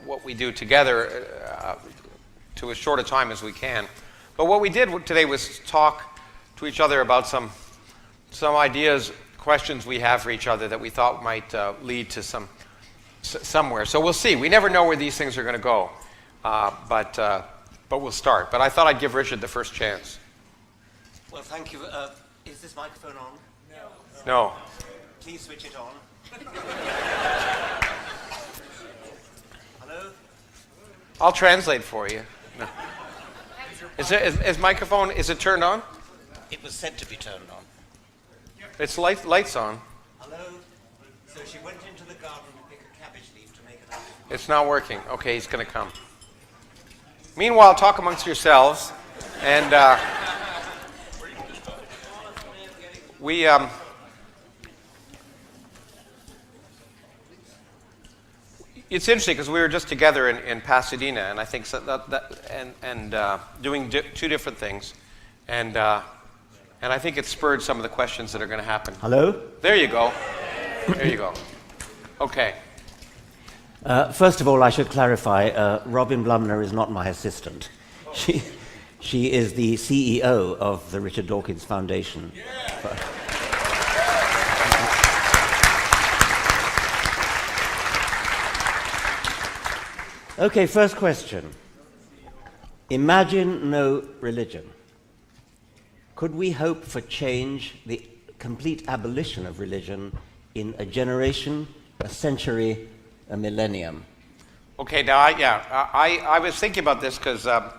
what we do together to as short a time as we can. But what we did today was talk to each other about some ideas, questions we have for each other that we thought might lead to somewhere. So we'll see. We never know where these things are going to go, but we'll start. But I thought I'd give Richard the first chance. Well, thank you. Is this microphone on? No. Please switch it on. Hello? I'll translate for you. No. Is microphone, is it turned on? It was said to be turned on. It's lights on. Hello? So she went into the garden to pick a cabbage leaf to make an apple. It's not working. Okay, he's going to come. Meanwhile, talk amongst yourselves. And it's interesting because we were just together in Pasadena, and I think doing two different things, and I think it spurred some of the questions that are going to happen. Hello? There you go. There you go. Okay. First of all, I should clarify, Robin Blumner is not my assistant. She is the CEO of the Richard Dawkins Foundation. Yeah. Okay, first question. Imagine no religion. Could we hope for change, the complete abolition of religion, in a generation, a century, a millennium? Okay, now I was thinking about this because I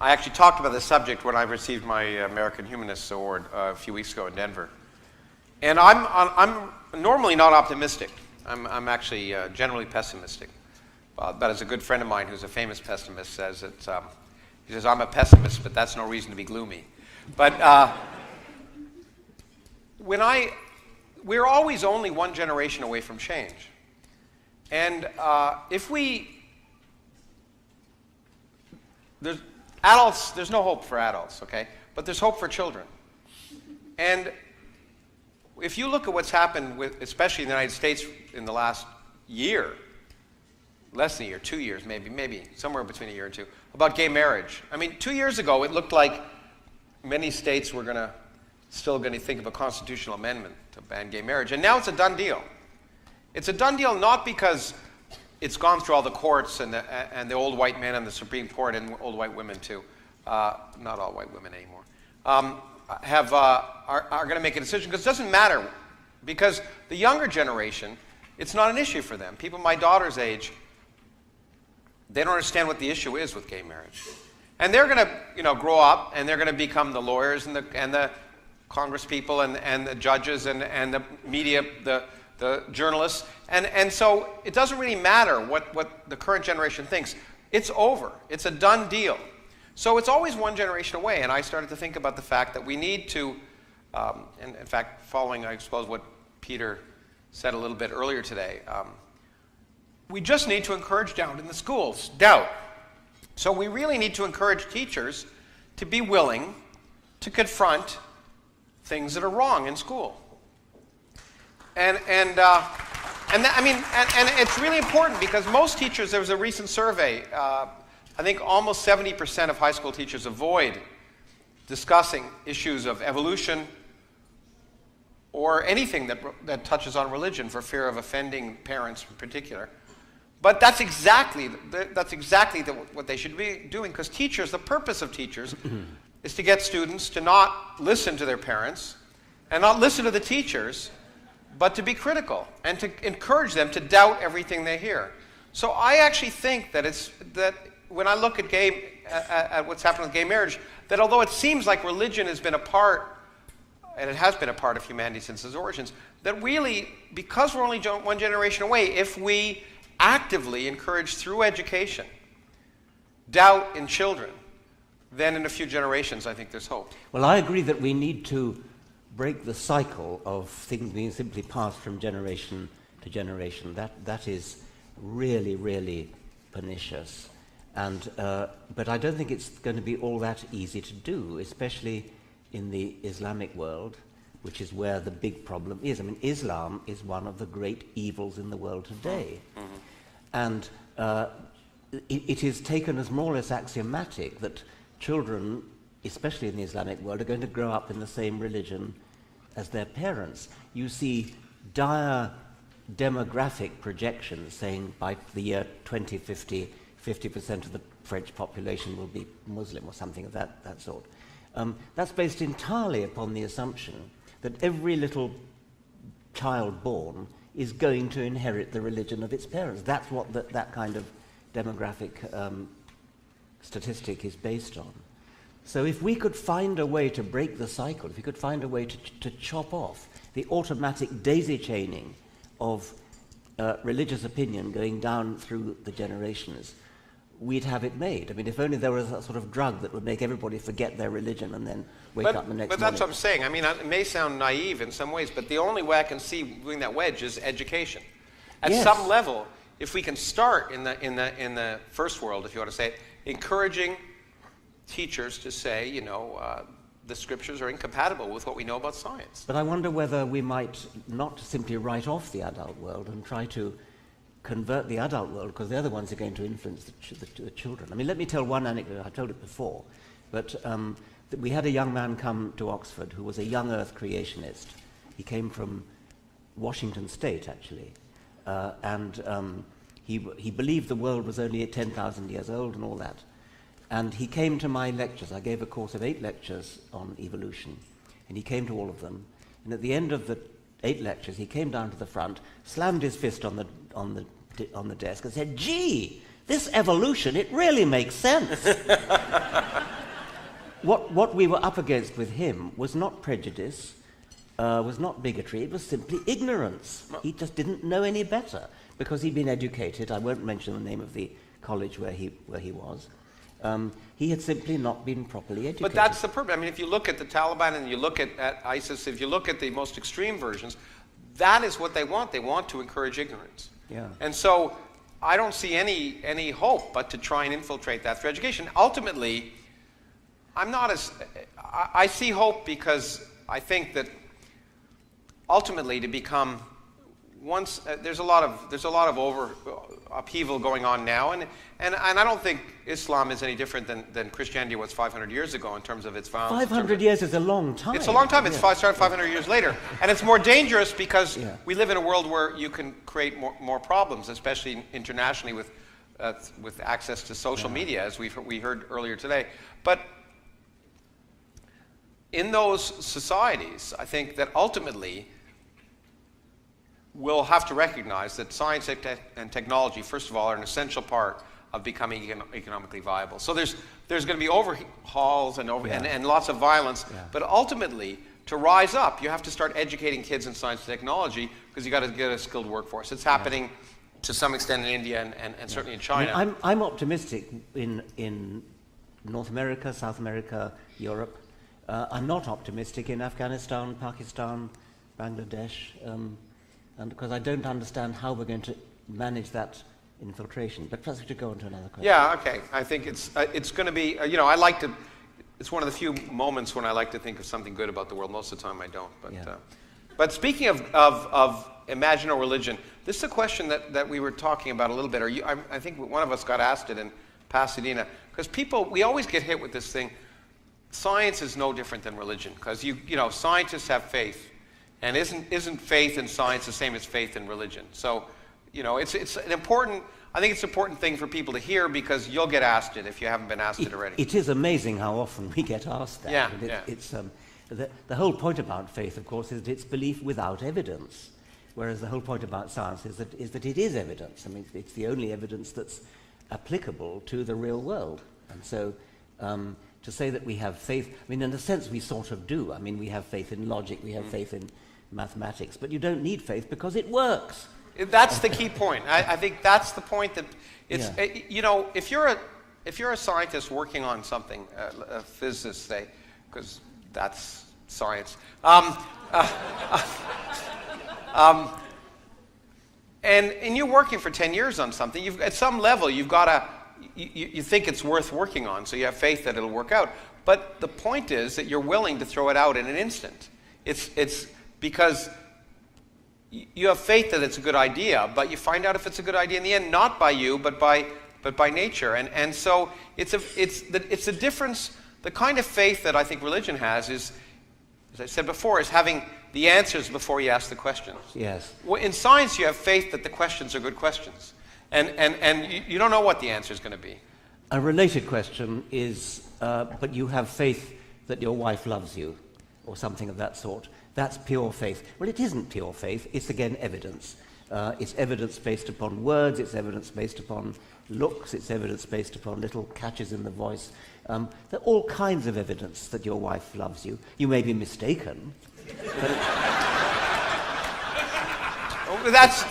actually talked about this subject when I received my American Humanists Award a few weeks ago in Denver. And I'm normally not optimistic. I'm actually generally pessimistic. But as a good friend of mine who's a famous pessimist says, he says, I'm a pessimist, but that's no reason to be gloomy. But we're always only one generation away from change. And there's no hope for adults, okay? But there's hope for children. And if you look at what's happened, especially in the United States in the last year, less than a year, 2 years maybe somewhere between a year and two, about gay marriage. I mean, 2 years ago, it looked like many states were still going to think of a constitutional amendment to ban gay marriage. And now it's a done deal. It's a done deal not because it's gone through all the courts and the old white men and the Supreme Court and old white women too, not all white women anymore, are going to make a decision, because it doesn't matter, because the younger generation, it's not an issue for them. People my daughter's age, they don't understand what the issue is with gay marriage. And they're going to grow up, and they're going to become the lawyers and the Congress people and the judges and the media, the journalists. And so it doesn't really matter what the current generation thinks. It's over. It's a done deal. So it's always one generation away. And I started to think about the fact that we need to, and in fact, following, I suppose, what Peter said a little bit earlier today, we just need to encourage doubt in the schools. Doubt. So we really need to encourage teachers to be willing to confront things that are wrong in school. And it's really important, because most teachers, there was a recent survey, I think almost 70% of high school teachers avoid discussing issues of evolution or anything that touches on religion for fear of offending parents in particular. But that's exactly what they should be doing, because teachers, the purpose of teachers is to get students to not listen to their parents and not listen to the teachers, but to be critical and to encourage them to doubt everything they hear. So I actually think that when I look at what's happened with gay marriage, that although it seems like religion has been a part, and it has been a part of humanity since its origins, that really, because we're only one generation away, if we actively encourage through education doubt in children, then in a few generations I think there's hope. Well, I agree that we need to break the cycle of things being simply passed from generation to generation. That is really, really pernicious. And but I don't think it's going to be all that easy to do, especially in the Islamic world, which is where the big problem is. I mean, Islam is one of the great evils in the world today. Mm-hmm. And it is taken as more or less axiomatic that children, especially in the Islamic world, are going to grow up in the same religion as their parents. You see dire demographic projections saying by the year 2050, 50% of the French population will be Muslim or something of that sort. That's based entirely upon the assumption that every little child born is going to inherit the religion of its parents. That's what that kind of demographic statistic is based on. So if we could find a way to break the cycle, if we could find a way to chop off the automatic daisy chaining of religious opinion going down through the generations, we'd have it made. I mean, if only there was a sort of drug that would make everybody forget their religion and then wake up the next morning. But that's what I'm saying. I mean, it may sound naive in some ways, but the only way I can see doing that wedge is education. At some level, if we can start in the first world, if you want to say it, encouraging teachers to say, you know, the scriptures are incompatible with what we know about science. But I wonder whether we might not simply write off the adult world and try to convert the adult world, because they're the ones who are going to influence the children. I mean, let me tell one anecdote. I told it before, but we had a young man come to Oxford who was a young earth creationist. He came from Washington State, actually, and he believed the world was only 10,000 years old and all that. And he came to my lectures. I gave a course of 8 lectures on evolution, and he came to all of them. And at the end of the 8 lectures, he came down to the front, slammed his fist on the desk, and said, "Gee, this evolution, it really makes sense." What we were up against with him was not prejudice, was not bigotry. It was simply ignorance. He just didn't know any better because he'd been educated. I won't mention the name of the college where he was. He had simply not been properly educated. But that's the purpose. I mean, if you look at the Taliban and you look at ISIS, if you look at the most extreme versions, that is what they want. They want to encourage ignorance. Yeah. And so I don't see any hope but to try and infiltrate that through education. Ultimately, I see hope because I think that ultimately to become once there's a lot of upheaval going on now, and I don't think Islam is any different than Christianity was 500 years ago in terms of its violence. 500 years is a long time. It's a long time. It's started 500 years later, and it's more dangerous because we live in a world where you can create more problems, especially internationally with access to social media, as we heard earlier today. But in those societies, I think that ultimately we'll have to recognize that science and technology, first of all, are an essential part of becoming economically viable. So there's going to be overhauls and lots of violence, but ultimately, to rise up, you have to start educating kids in science and technology because you got to get a skilled workforce. It's happening to some extent in India and certainly in China. I mean, I'm optimistic in North America, South America, Europe. I'm not optimistic in Afghanistan, Pakistan, Bangladesh. And because I don't understand how we're going to manage that infiltration. But perhaps we should go on to another question. Yeah, okay. I think it's going to be, it's one of the few moments when I like to think of something good about the world. Most of the time I don't. But speaking of imaginal religion, this is a question that we were talking about a little bit. I think one of us got asked it in Pasadena. Because we always get hit with this thing. Science is no different than religion. Because, scientists have faith. And isn't faith in science the same as faith in religion? So, it's an important. I think it's an important thing for people to hear because you'll get asked it if you haven't been asked it already. It is amazing how often we get asked that. Yeah. It's the whole point about faith, of course, is that it's belief without evidence, whereas the whole point about science is that it is evidence. I mean, it's the only evidence that's applicable to the real world. And so, to say that we have faith, I mean, in a sense, we sort of do. I mean, we have faith in logic, we have faith in mathematics, but you don't need faith because it works. That's the key point. I think that's the point that it's, if you're a scientist working on something, a physicist, say, because that's science, and you're working for 10 years on something, at some level you've got to, you think it's worth working on, so you have faith that it'll work out. But the point is that you're willing to throw it out in an instant. It's because you have faith that it's a good idea, but you find out if it's a good idea in the end, not by you, but by nature. And so it's a difference. The kind of faith that I think religion has is, as I said before, is having the answers before you ask the questions. Yes. In science, you have faith that the questions are good questions. And you don't know what the answer is going to be. A related question is, but you have faith that your wife loves you, or something of that sort. That's pure faith. Well, it isn't pure faith. It's, again, evidence. It's evidence based upon words. It's evidence based upon looks. It's evidence based upon little catches in the voice. There are all kinds of evidence that your wife loves you. You may be mistaken. That's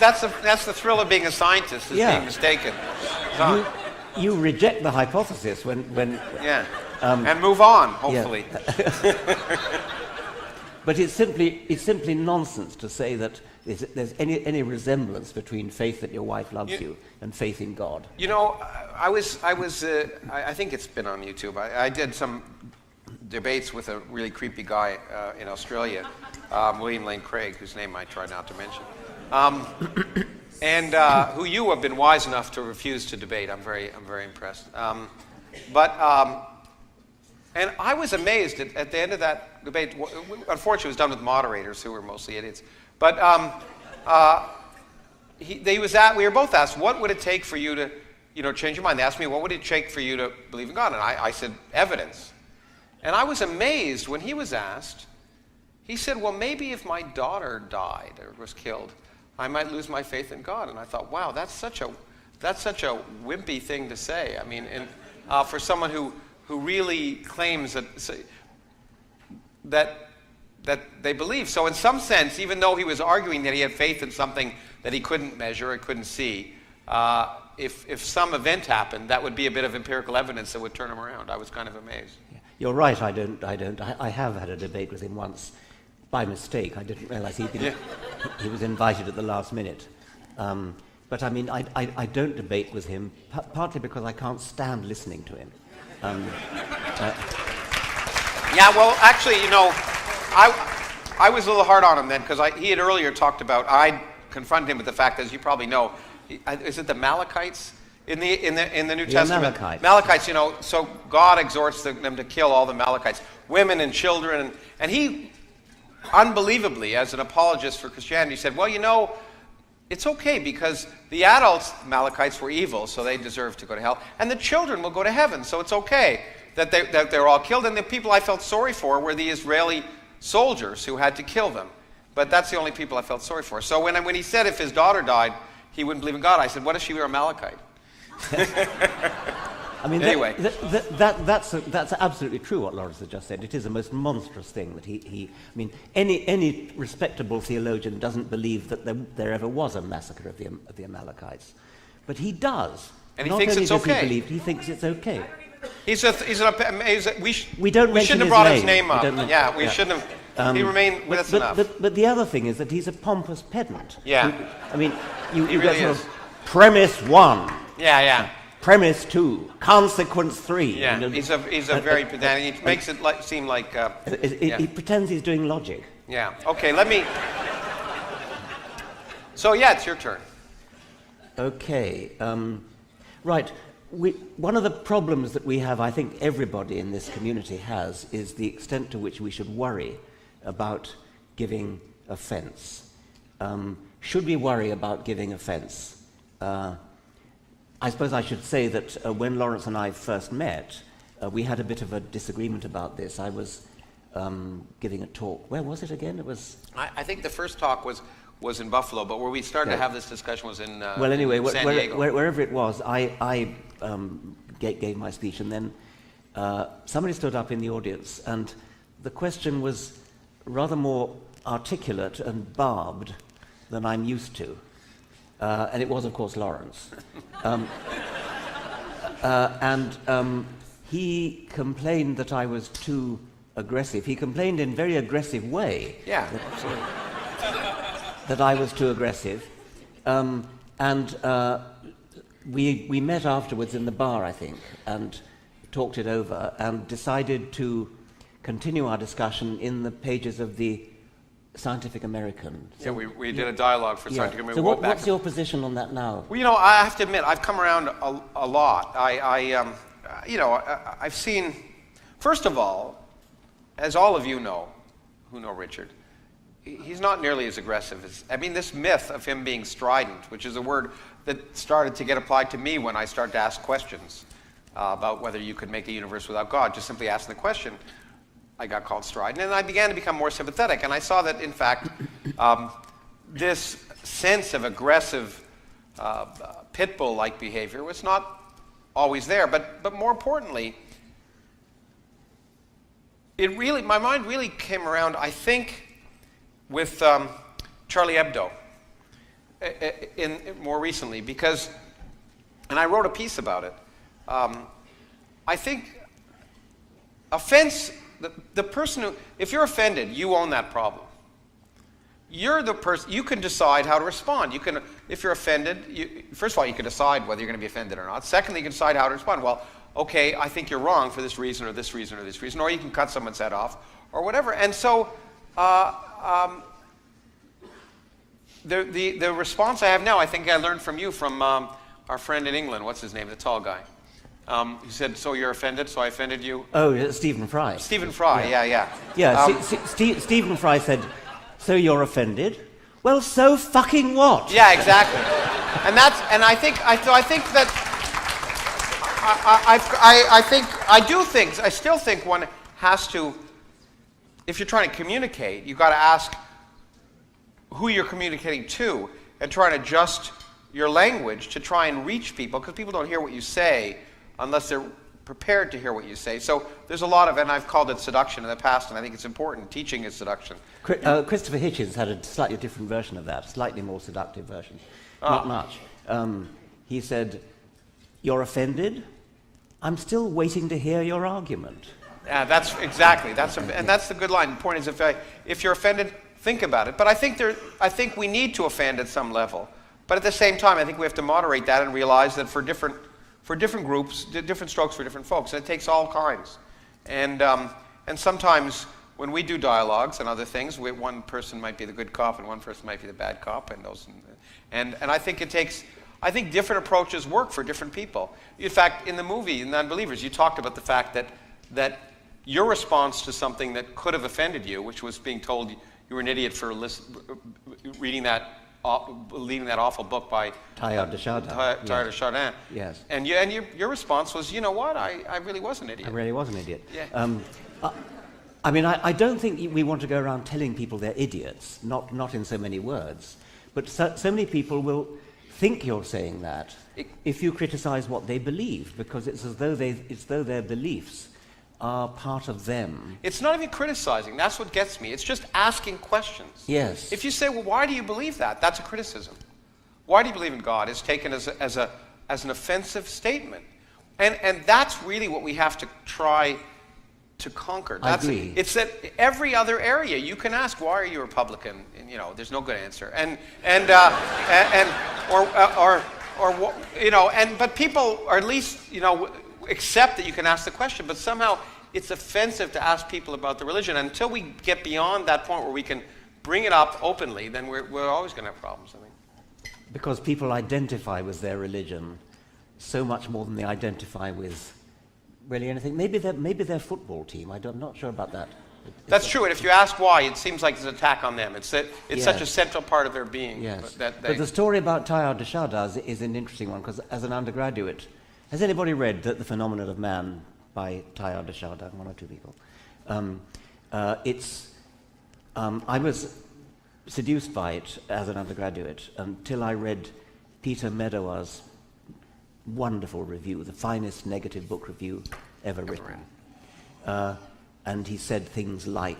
the thrill of being a scientist, is being mistaken. You reject the hypothesis when and move on, hopefully. Yeah. But it's simply nonsense to say that there's any resemblance between faith that your wife loves you and faith in God. You know, I think it's been on YouTube. I did some debates with a really creepy guy in Australia, William Lane Craig, whose name I try not to mention, and who you have been wise enough to refuse to debate. I'm very impressed. And I was amazed at the end of that debate. Unfortunately, it was done with moderators who were mostly idiots. But we were both asked, what would it take for you to change your mind? They asked me, what would it take for you to believe in God? And I said, evidence. And I was amazed when he was asked. He said, well, maybe if my daughter died or was killed, I might lose my faith in God. And I thought, wow, that's such a wimpy thing to say. I mean, for someone who really claims that they believe. So in some sense, even though he was arguing that he had faith in something that he couldn't measure or couldn't see, if some event happened, that would be a bit of empirical evidence that would turn him around. I was kind of amazed. Yeah. You're right, I have had a debate with him once by mistake. I didn't realize he was invited at the last minute. But I mean, I don't debate with him, partly because I can't stand listening to him. Yeah, well, actually, you know, I was a little hard on him then, because he had earlier talked about, I confronted him with the fact, as you probably know, is it the Malachites in the New Testament? Malachites, you know, so God exhorts them to kill all the Malachites, women and children, and he, unbelievably, as an apologist for Christianity, said, well, you know, it's okay because the adults, Malachites, were evil, so they deserve to go to hell, and the children will go to heaven, so it's okay that they're all killed. And the people I felt sorry for were the Israeli soldiers who had to kill them. But that's the only people I felt sorry for. So when he said if his daughter died, he wouldn't believe in God, I said, what if she were a Malachite? I mean, anyway. That's absolutely true what Lawrence has just said. It is a most monstrous thing that I mean, any respectable theologian doesn't believe that there ever was a massacre of the Amalekites. But he does. And he thinks it's okay. He thinks it's okay. We shouldn't have brought his name up. We shouldn't have. He remained with us enough. But the other thing is that he's a pompous pedant. Yeah. I mean, you really get sort of premise 1. Yeah. Premise 2, consequence 3. Yeah, you know, he's a very pedantic. He makes it seem like... He pretends he's doing logic. Yeah, okay, let me... So, yeah, it's your turn. Okay, right. One of the problems that we have, I think everybody in this community has, is the extent to which we should worry about giving offence. Should we worry about giving offence? I suppose I should say that when Lawrence and I first met, we had a bit of a disagreement about this. I was giving a talk. Where was it again? It was... I think the first talk was in Buffalo, but where we started to have this discussion was in San Diego. Wherever it was, I gave my speech, and then somebody stood up in the audience, and the question was rather more articulate and barbed than I'm used to. And it was, of course, Lawrence. He complained that I was too aggressive. He complained in a very aggressive way. Yeah. That I was too aggressive. We met afterwards in the bar, I think, and talked it over and decided to continue our discussion in the pages of the Scientific American. Yeah, we did a dialogue for Scientific So American. what's your position on that now? Well, I have to admit, I've come around a lot. I've seen, first of all, as all of you know, who know Richard, he's not nearly as aggressive as, this myth of him being strident, which is a word that started to get applied to me when I started to ask questions about whether you could make a universe without God, just simply asking the question, I got called strident, and I began to become more sympathetic, and I saw that, in fact, this sense of aggressive pit bull-like behavior was not always there, but more importantly, my mind really came around, I think, with Charlie Hebdo more recently, because, and I wrote a piece about it, I think offense, the person who, if you're offended, you own that problem. You're the person, you can decide how to respond. You can, if you're offended, first of all, you can decide whether you're going to be offended or not. Secondly, you can decide how to respond. Well, okay, I think you're wrong for this reason or this reason or this reason, or you can cut someone's head off or whatever. And so the response I have now, I think I learned from you, from our friend in England. What's his name? The tall guy. He said, so you're offended, so I offended you? Oh, Stephen Fry. Stephen Fry, yeah. Yeah, Stephen Fry said, so you're offended? Well, so fucking what? Yeah, exactly. And I think that I still think one has to, if you're trying to communicate, you've got to ask who you're communicating to and try and adjust your language to try and reach people, because people don't hear what you say unless they're prepared to hear what you say. So there's a lot of, and I've called it seduction in the past, and I think it's important. Teaching is seduction. Christopher Hitchens had a slightly different version of that, slightly more seductive version. Not much. He said, you're offended? I'm still waiting to hear your argument. Yeah, that's exactly. And that's the good line. The point is, if you're offended, think about it. But I think we need to offend at some level. But at the same time, I think we have to moderate that and realize that for different groups, different strokes for different folks, and it takes all kinds. And sometimes when we do dialogues and other things, one person might be the good cop and one person might be the bad cop, and I think different approaches work for different people. In fact, in the movie Non-Believers, you talked about the fact that your response to something that could have offended you, which was being told you were an idiot for reading that awful book by Teilhard de Chardin. Teilhard de Chardin. Yes. And your response was, you know what, I really was an idiot. I really was an idiot. Yeah. I don't think we want to go around telling people they're idiots, not in so many words. But so many people will think you're saying that if you criticize what they believe, because it's as though their beliefs are part of them. It's not even criticizing. That's what gets me. It's just asking questions. Yes. If you say, well, why do you believe that? That's a criticism. Why do you believe in God? Is taken as an offensive statement. And that's really what we have to try to conquer. I agree. It's that every other area you can ask, why are you a Republican? And, there's no good answer. But people are at least, accept that you can ask the question, but somehow it's offensive to ask people about the religion. And until we get beyond that point where we can bring it up openly, then we're always going to have problems, I think. Because people identify with their religion so much more than they identify with really anything. Maybe their football team. I'm not sure about that. That's true, and if you ask why, it seems like it's an attack on them. It's such a central part of their being. Yes. But the story about Teilhard de Chardin is an interesting one, because as an undergraduate, has anybody read The Phenomenon of Man by Teilhard de Chardin? One or two people. I was seduced by it as an undergraduate until I read Peter Medawar's wonderful review, the finest negative book review ever written. And he said things like,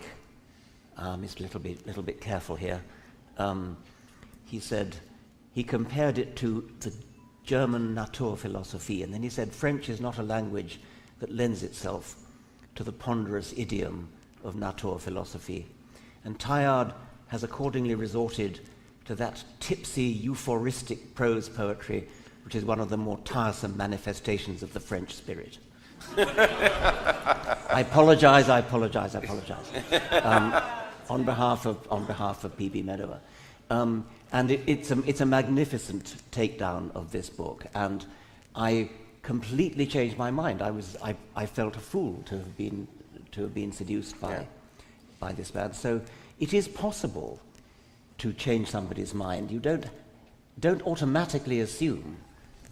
just a little bit careful here. He said, he compared it to the German Naturphilosophie, and then he said, French is not a language that lends itself to the ponderous idiom of Naturphilosophie. And Teilhard has accordingly resorted to that tipsy, euphoristic prose poetry, which is one of the more tiresome manifestations of the French spirit. I apologize. on behalf of P.B. Meadower. And it's a magnificent takedown of this book, and I completely changed my mind. I felt a fool to have been seduced by this man. So it is possible to change somebody's mind. You don't automatically assume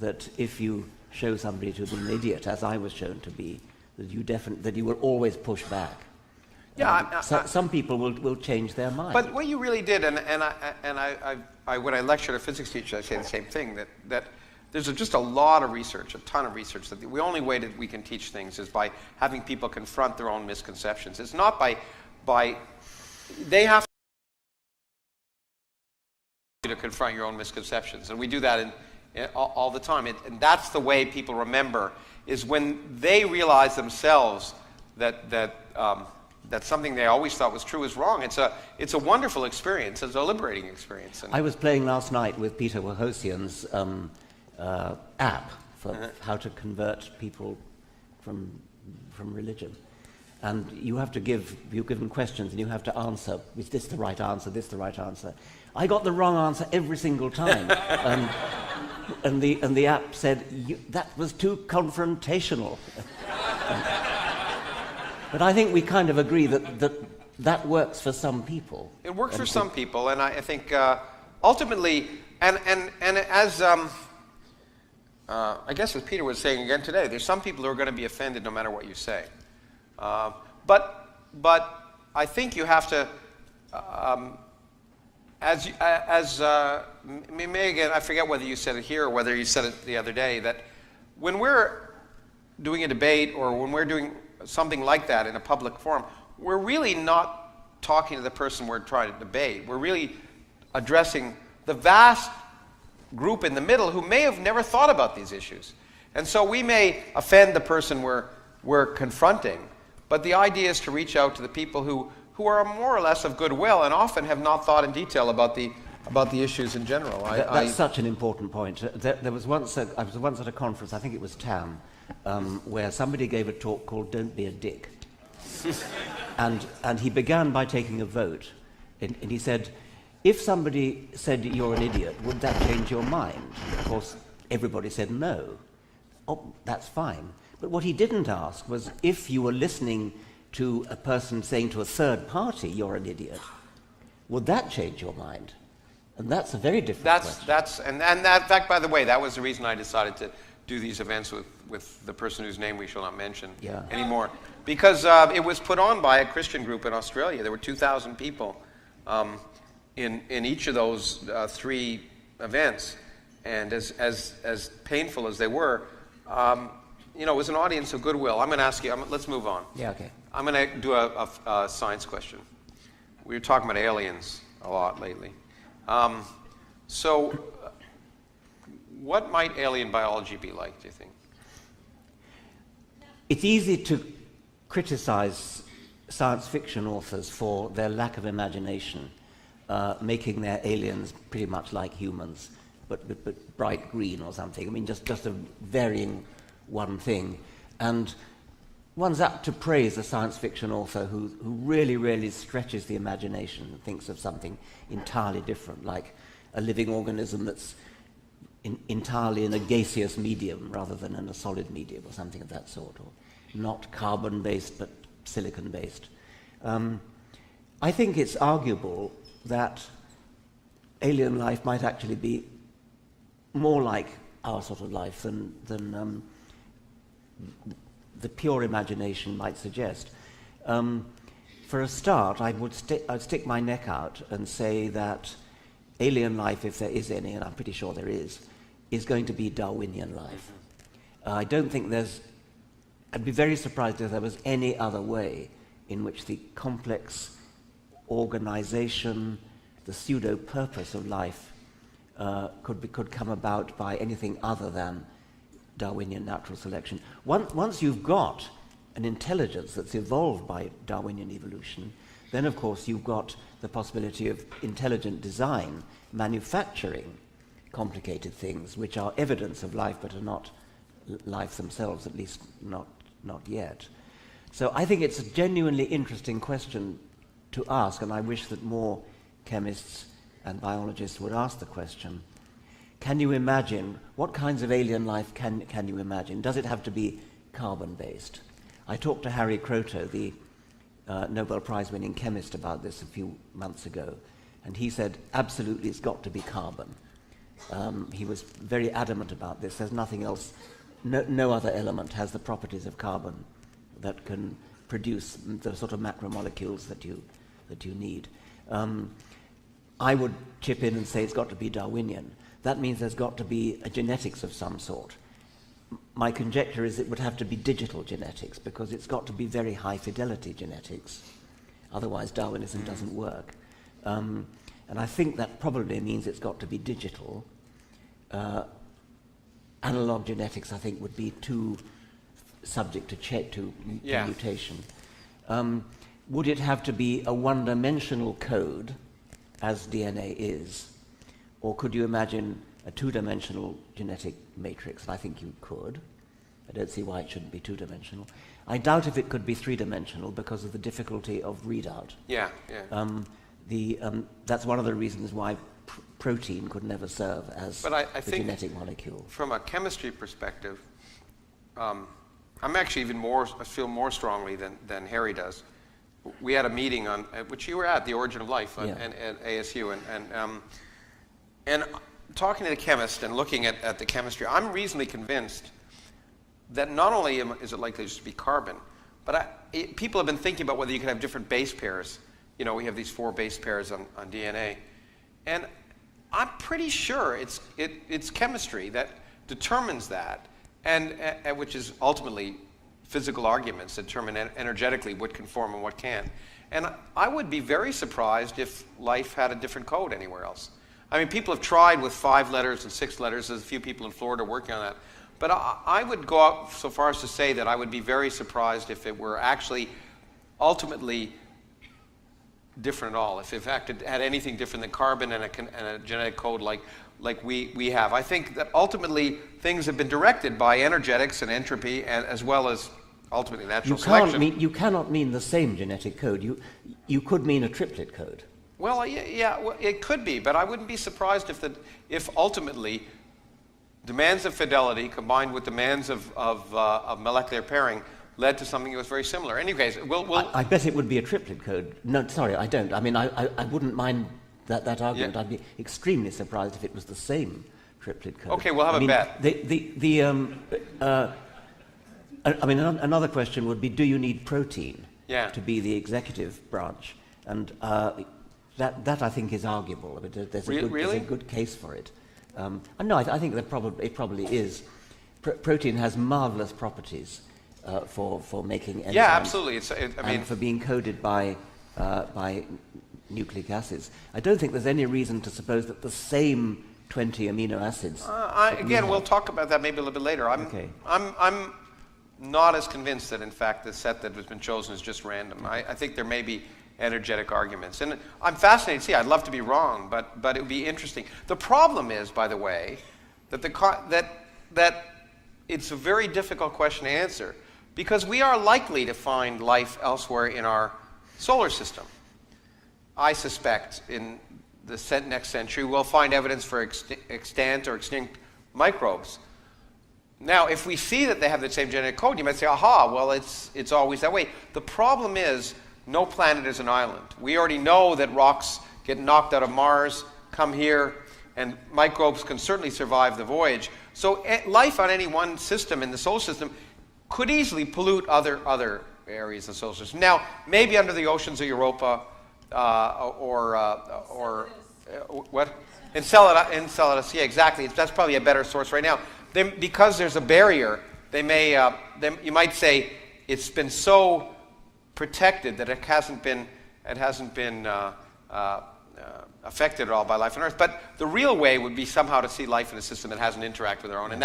that if you show somebody to be an idiot, as I was shown to be, that you will always push back. Yeah, some people will change their mind. But what you really did, and I when I lectured a physics teacher, I say the same thing, that there's just a lot of research, a ton of research, that the only way that we can teach things is by having people confront their own misconceptions. It's not by they have to confront your own misconceptions, and we do that all the time. And that's the way people remember, is when they realize themselves that something they always thought was true is wrong. It's a wonderful experience. It's a liberating experience. And I was playing last night with Peter Wojosian's app for how to convert people from religion. And you're given questions and you have to answer, is this the right answer, this the right answer? I got the wrong answer every single time. And the app said, that was too confrontational. But I think we kind of agree that works for some people. It works for some people, and I think ultimately, and as I guess as Peter was saying again today, there's some people who are going to be offended no matter what you say. But I think you have to, Megan, I forget whether you said it here or whether you said it the other day, that when we're doing a debate or when we're doing something like that in a public forum, we're really not talking to the person we're trying to debate. We're really addressing the vast group in the middle who may have never thought about these issues. And so we may offend the person we're confronting, but the idea is to reach out to the people who are more or less of goodwill and often have not thought in detail about the issues in general. That's such an important point. I was once at a conference, I think it was TAM, where somebody gave a talk called "Don't Be a Dick," and he began by taking a vote, and he said, if somebody said you're an idiot, would that change your mind? Of course, everybody said no. Oh, that's fine. But what he didn't ask was, if you were listening to a person saying to a third party you're an idiot, would that change your mind? And that's a very different question. And that, in fact, by the way, that was the reason I decided to do these events with the person whose name we shall not mention anymore. Because it was put on by a Christian group in Australia. There were 2,000 people in each of those 3 events. And as painful as they were, it was an audience of goodwill. I'm going to ask you, let's move on. Yeah, okay. I'm going to do a science question. We were talking about aliens a lot lately. So what might alien biology be like, do you think? It's easy to criticize science fiction authors for their lack of imagination, making their aliens pretty much like humans, but bright green or something. I mean, just a varying one thing. And one's apt to praise a science fiction author who really, really stretches the imagination and thinks of something entirely different, like a living organism that's entirely in a gaseous medium rather than in a solid medium or something of that sort, or not carbon-based but silicon-based. I think it's arguable that alien life might actually be more like our sort of life than the pure imagination might suggest. For a start, I'd stick my neck out and say that alien life, if there is any, and I'm pretty sure there is going to be Darwinian life. I don't think I'd be very surprised if there was any other way in which the complex organization, the pseudo-purpose of life could come about by anything other than Darwinian natural selection. Once you've got an intelligence that's evolved by Darwinian evolution, then of course you've got the possibility of intelligent design, manufacturing complicated things which are evidence of life but are not life themselves, at least not yet. So I think it's a genuinely interesting question to ask, and I wish that more chemists and biologists would ask the question, can you imagine, what kinds of alien life can you imagine? Does it have to be carbon-based? I talked to Harry Kroto, the Nobel Prize-winning chemist, about this a few months ago, and he said, absolutely, it's got to be carbon. He was very adamant about this. There's nothing else, no other element has the properties of carbon that can produce the sort of macromolecules that you need. I would chip in and say it's got to be Darwinian. That means there's got to be a genetics of some sort. My conjecture is it would have to be digital genetics, because it's got to be very high fidelity genetics. Otherwise Darwinism doesn't work. And I think that probably means it's got to be digital. Analog genetics, I think, would be too subject to mutation. Would it have to be a one-dimensional code, as DNA is? Or could you imagine a two-dimensional genetic matrix? I think you could. I don't see why it shouldn't be two-dimensional. I doubt if it could be three-dimensional because of the difficulty of readout. That's one of the reasons why protein could never serve as I the think genetic molecule. From a chemistry perspective, I'm actually I feel more strongly than Harry does. We had a meeting on which you were at, The Origin of Life, at ASU, and talking to the chemist and looking at the chemistry, I'm reasonably convinced that not only is it likely just to be carbon, but people have been thinking about whether you can have different base pairs. You know, we have these 4 base pairs on DNA, and I'm pretty sure it's chemistry that determines that, and which is ultimately physical arguments that determine energetically what can form and what can't. And I would be very surprised if life had a different code anywhere else. I mean, people have tried with 5 letters and 6 letters. There's a few people in Florida working on that. But I would go out so far as to say that I would be very surprised if it were actually ultimately different at all. If in fact it had anything different than carbon and a genetic code like we have. I think that ultimately things have been directed by energetics and entropy, and as well as ultimately natural selection. You cannot mean the same genetic code. You could mean a triplet code. Well, well, it could be, but I wouldn't be surprised if ultimately demands of fidelity combined with demands of molecular pairing led to something that was very similar. In any case, I bet it would be a triplet code. No, sorry, I don't. I mean, I wouldn't mind that argument. I'd be extremely surprised if it was the same triplet code. Okay, we'll have a bet. Another question would be, do you need protein to be the executive branch? And that I think is arguable. I mean, there's a good case for it. No, I think that it probably is. Protein has marvelous properties for making enzymes. Yeah, absolutely. And for being coded by nucleic acids. I don't think there's any reason to suppose that the same 20 amino acids. We'll talk about that maybe a little bit later. I'm not as convinced that in fact the set that has been chosen is just random. I think there may be energetic arguments, and I'm fascinated to see. I'd love to be wrong, but it would be interesting. The problem is, by the way, that it's a very difficult question to answer, because we are likely to find life elsewhere in our solar system. I suspect in the next century we'll find evidence for extant or extinct microbes. Now, if we see that they have the same genetic code, you might say, aha, well, it's always that way. The problem is, no planet is an island. We already know that rocks get knocked out of Mars, come here, and microbes can certainly survive the voyage. So life on any one system in the solar system could easily pollute other areas of the solar system. Now, maybe under the oceans of Europa or what? Enceladus, yeah, exactly. That's probably a better source right now. Because there's a barrier, you might say it's been so protected that it hasn't been affected at all by life on Earth. But the real way would be somehow to see life in a system that hasn't interacted with our own, and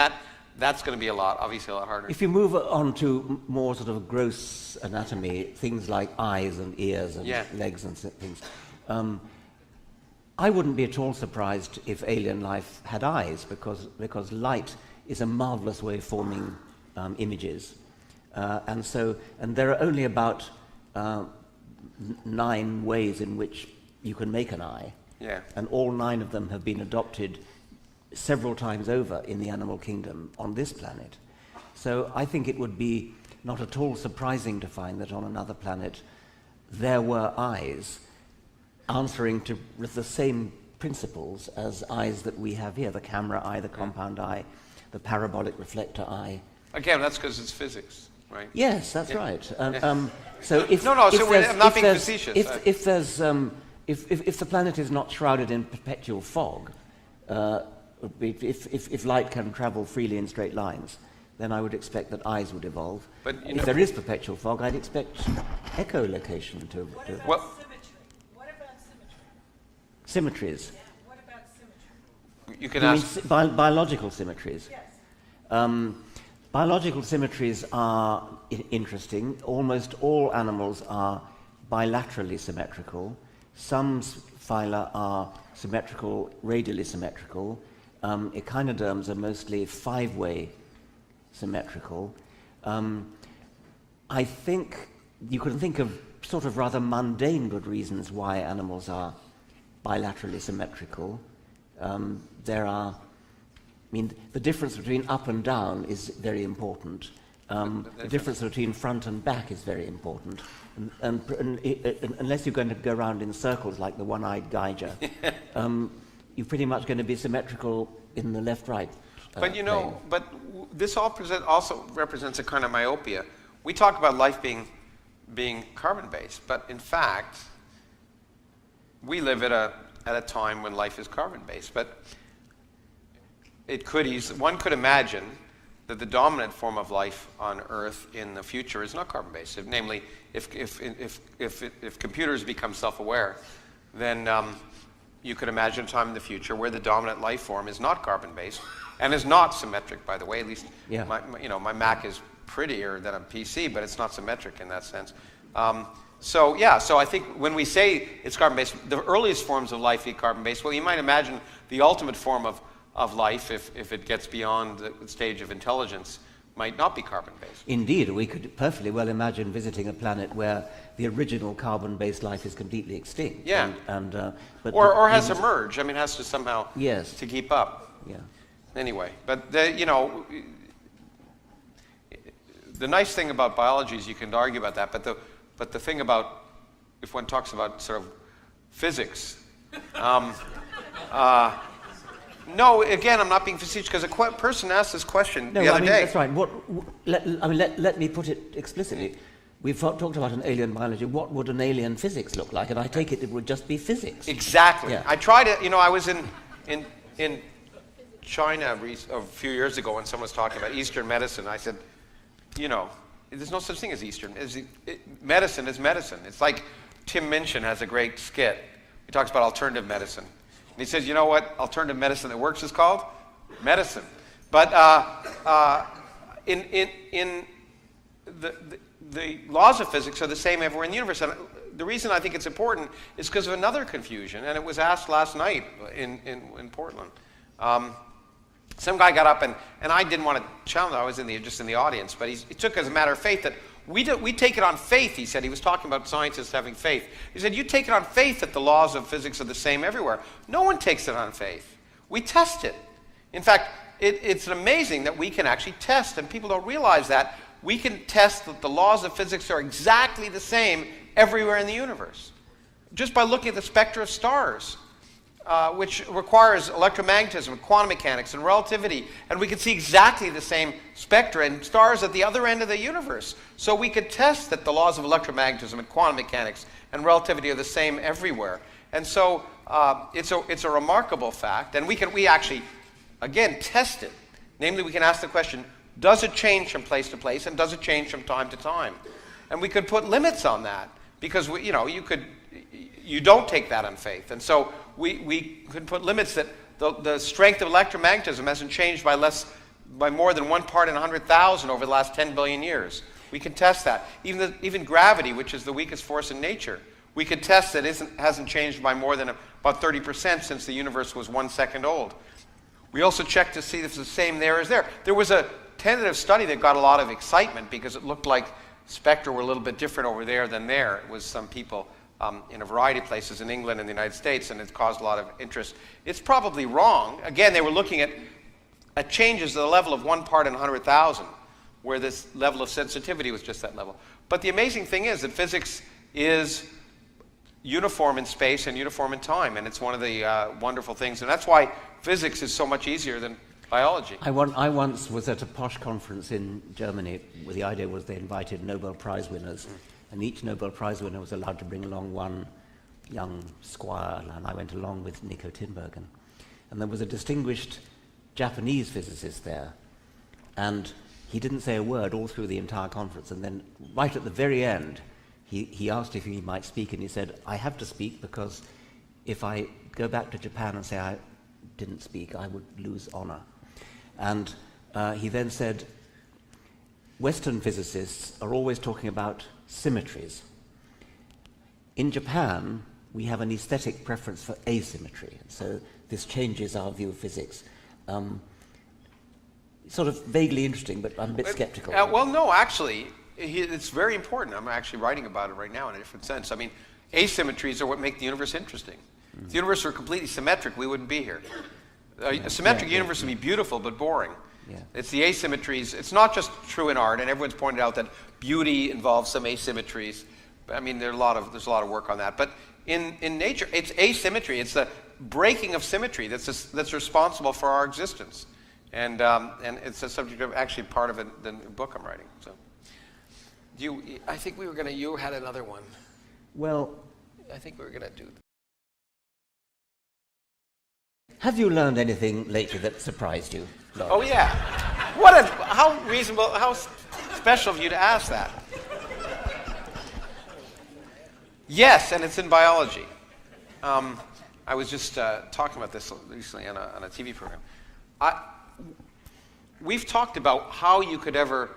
that's going to be obviously a lot harder. If you move on to more sort of gross anatomy, things like eyes and ears and legs and things, I wouldn't be at all surprised if alien life had eyes, because light is a marvelous way of forming images, and there are only about 9 ways in which you can make an eye. Yeah. And all 9 of them have been adopted several times over in the animal kingdom on this planet. So I think it would be not at all surprising to find that on another planet there were eyes answering to the same principles as eyes that we have here, the camera eye, the compound eye, the parabolic reflector eye. Again, that's because it's physics, right? Yes, that's Yeah. right. Yeah. So if No, if so there's- I'm not if being there's- facetious. If there's if the planet is not shrouded in perpetual fog, if light can travel freely in straight lines, then I would expect that eyes would evolve. But, if there is perpetual fog, I'd expect echolocation to Well, What about symmetry? symmetries. What about symmetry? you can You mean ask. biological symmetries? Yes. Biological symmetries are interesting. Almost all animals are bilaterally symmetrical. Some phyla are symmetrical, radially symmetrical. Echinoderms are mostly 5-way symmetrical. I think you can think of sort of rather mundane good reasons why animals are bilaterally symmetrical. The difference between up and down is very important. The difference between front and back is very important. And unless you're going to go around in circles like the one-eyed geyser, you're pretty much going to be symmetrical in the left-right. But you know, plane. but this also represents a kind of myopia. We talk about life being carbon-based, but in fact, we live at a time when life is carbon-based. But one could imagine that the dominant form of life on Earth in the future is not carbon-based. Namely, if computers become self-aware, then you could imagine a time in the future where the dominant life form is not carbon-based and is not symmetric, by the way. At least my Mac is prettier than a PC, but it's not symmetric in that sense. So I think when we say it's carbon-based, the earliest forms of life are carbon-based. Well, you might imagine the ultimate form of life, if it gets beyond the stage of intelligence, might not be carbon-based. Indeed, we could perfectly well imagine visiting a planet where the original carbon-based life is completely extinct. Yeah. But Or has emerged. I mean, has to somehow to keep up. Yeah. Anyway, but the nice thing about biology is you can argue about that, but the thing about, if one talks about sort of physics, no, again, I'm not being facetious, because a person asked this question the other day. That's right. Let me put it explicitly. We've talked about an alien biology. What would an alien physics look like? And I take it would just be physics. Exactly. Yeah. I tried to, I was in China a few years ago when someone was talking about Eastern medicine. I said, there's no such thing as Eastern. Medicine is medicine. It's like Tim Minchin has a great skit. He talks about alternative medicine. And he says, you know what alternative medicine that works is called? Medicine. But the laws of physics are the same everywhere in the universe. And the reason I think it's important is because of another confusion, and it was asked last night in Portland. Some guy got up, and I didn't want to challenge him. I was just in the audience, but he took as a matter of faith that we take it on faith, he said. He was talking about scientists having faith. He said, you take it on faith that the laws of physics are the same everywhere. No one takes it on faith. We test it. In fact, it's amazing that we can actually test, and people don't realize that. We can test that the laws of physics are exactly the same everywhere in the universe, just by looking at the spectra of stars, which requires electromagnetism, quantum mechanics, and relativity. And we can see exactly the same spectra in stars at the other end of the universe. So we could test that the laws of electromagnetism and quantum mechanics and relativity are the same everywhere. And so it's a remarkable fact. And we actually, again, test it. Namely, we can ask the question, does it change from place to place, and does it change from time to time? And we could put limits on that, because you don't take that on faith. And so we could put limits that the strength of electromagnetism hasn't changed by more than 1 part in 100,000 over the last 10 billion years. We can test that. Even gravity, which is the weakest force in nature, we could test that hasn't changed by more than about 30% since the universe was 1 second old. We also checked to see if it's the same there as there. There was a tentative study that got a lot of excitement because it looked like spectra were a little bit different over there than there. It was some people in a variety of places in England and the United States, and it caused a lot of interest. It's probably wrong. Again, they were looking at changes at the level of 1 part in 100,000, where this level of sensitivity was just that level. But the amazing thing is that physics is uniform in space and uniform in time, and it's one of the wonderful things. And that's why physics is so much easier than biology. I once was at a posh conference in Germany where the idea was they invited Nobel Prize winners, and each Nobel Prize winner was allowed to bring along one young squire, and I went along with Nico Tinbergen. And there was a distinguished Japanese physicist there, and he didn't say a word all through the entire conference, and then right at the very end, he asked if he might speak, and he said, I have to speak because if I go back to Japan and say I didn't speak, I would lose honor. And he then said, Western physicists are always talking about symmetries. In Japan, we have an aesthetic preference for asymmetry, so this changes our view of physics. Sort of vaguely interesting, but I'm a bit skeptical. Well, no, actually, it's very important. I'm actually writing about it right now in a different sense. I mean, asymmetries are what make the universe interesting. If the universe were completely symmetric, we wouldn't be here. A symmetric universe would be beautiful but boring. Yeah. It's the asymmetries. It's not just true in art, and everyone's pointed out that beauty involves some asymmetries. I mean, there's a lot of work on that. But in nature, it's asymmetry. It's the breaking of symmetry that's responsible for our existence. And it's a subject of actually part of the book I'm writing. So, I think you had another one. Well, I think we were going to do. have you learned anything lately that surprised you, Laura? oh yeah, how reasonable, how special of you to ask that. Yes, and it's in biology. I was just talking about this recently on a TV program. We've talked about how you could ever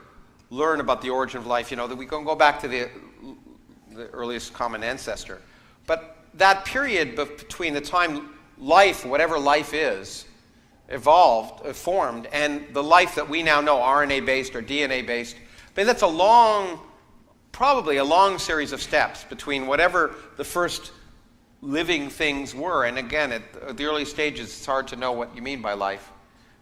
learn about the origin of life. You know, that we can go back to the earliest common ancestor. But that period between the time life, whatever life is, formed, and the life that we now know, RNA-based or DNA-based, but that's probably a long series of steps between whatever the first living things were. And again, at the early stages, it's hard to know what you mean by life.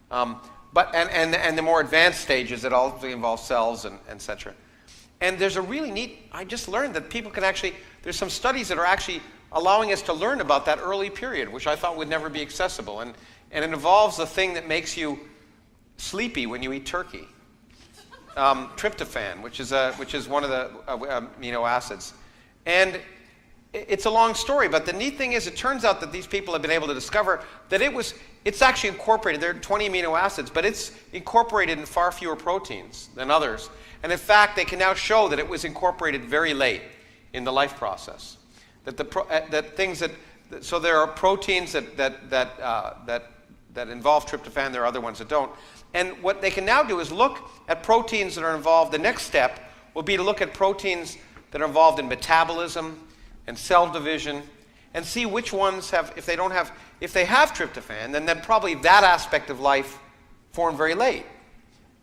But the more advanced stages, it also involves cells and et cetera. And there's a really neat, I just learned that people can actually, there's some studies that are actually allowing us to learn about that early period, which I thought would never be accessible. And it involves the thing that makes you sleepy when you eat turkey. Tryptophan, which is one of the amino acids. And it's a long story, but the neat thing is it turns out that these people have been able to discover that it's actually incorporated. There are 20 amino acids, but it's incorporated in far fewer proteins than others. And in fact, they can now show that it was incorporated very late in the life process. So there are proteins that involve tryptophan. There are other ones that don't. And what they can now do is look at proteins that are involved. The next step will be to look at proteins that are involved in metabolism and cell division, and see which ones have. If they have tryptophan, then probably that aspect of life formed very late,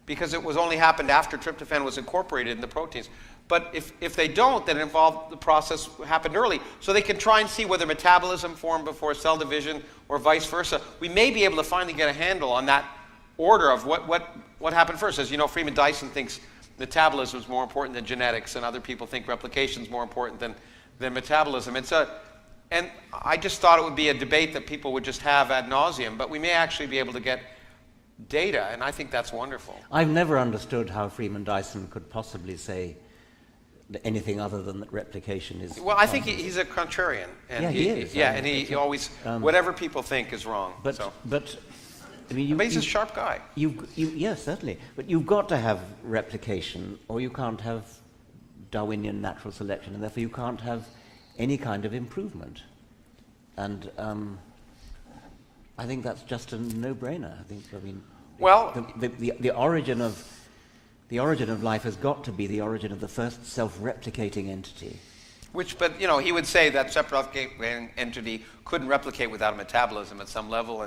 because it was only happened after tryptophan was incorporated in the proteins. But if they don't, then the process happened early. So they can try and see whether metabolism formed before cell division or vice versa. We may be able to finally get a handle on that order of what happened first. As you know, Freeman Dyson thinks metabolism is more important than genetics, and other people think replication is more important than metabolism. And I just thought it would be a debate that people would just have ad nauseum, but we may actually be able to get data, and I think that's wonderful. I've never understood how Freeman Dyson could possibly say anything other than that replication is... Well, I think he's a contrarian. And yeah, he is. Yeah, and he always... whatever people think is wrong. But I mean, but he's a sharp guy. Yes, certainly. But you've got to have replication, or you can't have Darwinian natural selection, and therefore you can't have any kind of improvement. And I think that's just a no-brainer. Well, the origin of life has got to be the origin of the first self-replicating entity. But he would say that self-replicating entity couldn't replicate without a metabolism at some level,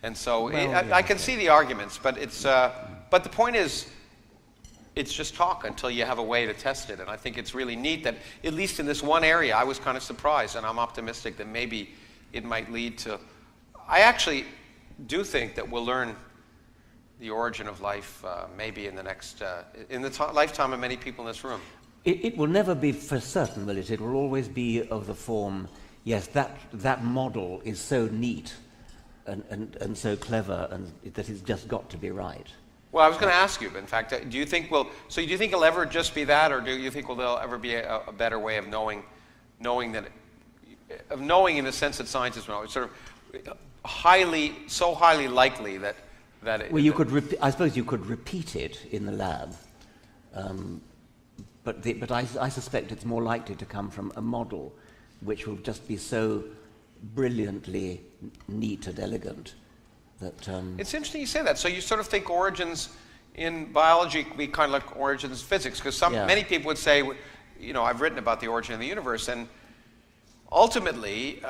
and so I can see the arguments, but it's but the point is, it's just talk until you have a way to test it. And I think it's really neat that, at least in this one area, I was kind of surprised, and I'm optimistic that maybe it might lead to... I actually do think that we'll learn the origin of life maybe in the next... in the lifetime of many people in this room. It will never be for certain, will it? It will always be of the form, yes, that model is so neat and so clever and that it's just got to be right. Well, I was going to ask you, but in fact, do you think do you think it'll ever just be that, or do you think there'll ever be a better way of knowing in the sense that scientists know? It's sort of so highly likely that Well, I suppose you could repeat it in the lab, but I suspect it's more likely to come from a model which will just be so brilliantly neat and elegant that... It's interesting you say that. So you sort of think origins in biology could be kind of like origins in physics, because many people would say, I've written about the origin of the universe, and ultimately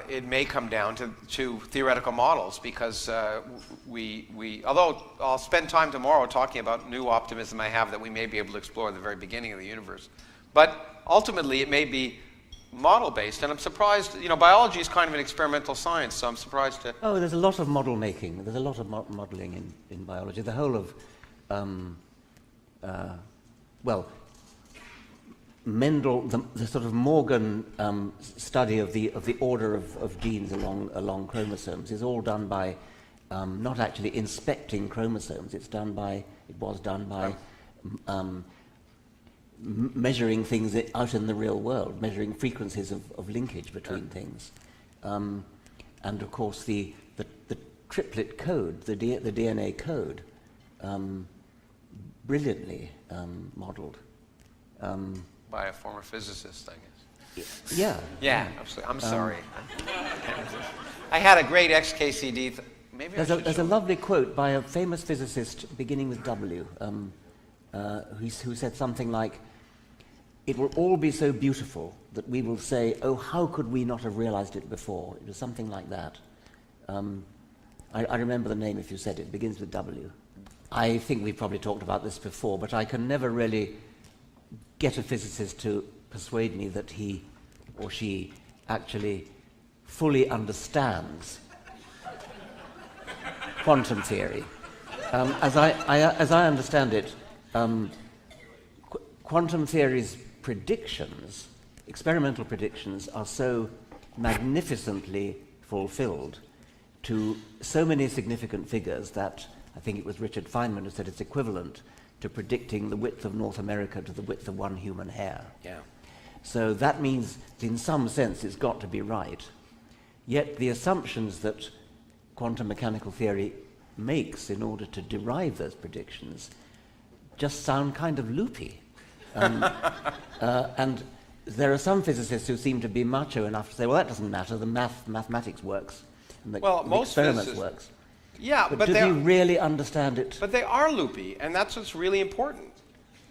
it may come down to theoretical models, because although I'll spend time tomorrow talking about new optimism I have that we may be able to explore the very beginning of the universe, but ultimately it may be model-based, and I'm surprised, biology is kind of an experimental science, so I'm surprised to... Oh, there's a lot of model making. There's a lot of modeling in biology. The whole of, Mendel, the sort of Morgan study of the order of genes along chromosomes is all done by not actually inspecting chromosomes. It was done by measuring things out in the real world, measuring frequencies of linkage between things. And of course the triplet code, the DNA code, brilliantly modeled. By a former physicist, I guess. Yeah. Yeah, absolutely. I'm sorry. I had a great XKCD. There's a lovely quote by a famous physicist beginning with W, who said something like, "It will all be so beautiful that we will say, oh, how could we not have realized it before?" It was something like that. I remember the name if you said it. It begins with W. I think we've probably talked about this before, but I can never really get a physicist to persuade me that he or she actually fully understands quantum theory. As I understand it, quantum theory's predictions, experimental predictions, are so magnificently fulfilled to so many significant figures that I think it was Richard Feynman who said it's equivalent to predicting the width of North America to the width of one human hair. Yeah. So that means, in some sense, it's got to be right. Yet the assumptions that quantum mechanical theory makes in order to derive those predictions just sound kind of loopy. And there are some physicists who seem to be macho enough to say, well, that doesn't matter, the mathematics works, and the experiments works. Yeah, but do you really understand it? But they are loopy, and that's what's really important.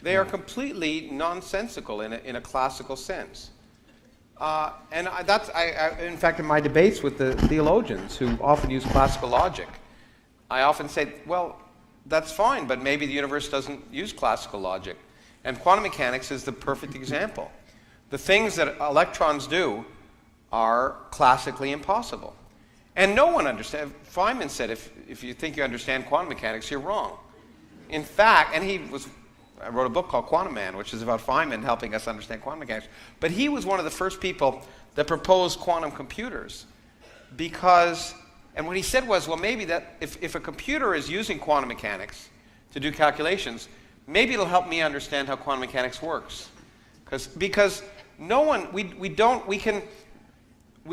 They are completely nonsensical in a classical sense. In fact, in my debates with the theologians who often use classical logic, I often say, well, that's fine, but maybe the universe doesn't use classical logic. And quantum mechanics is the perfect example. The things that electrons do are classically impossible. And no one understands. Feynman said, if you think you understand quantum mechanics, you're wrong. In fact, and I wrote a book called Quantum Man, which is about Feynman helping us understand quantum mechanics. But he was one of the first people that proposed quantum computers and what he said was, well, maybe that if a computer is using quantum mechanics to do calculations, maybe it'll help me understand how quantum mechanics works. Because no one, we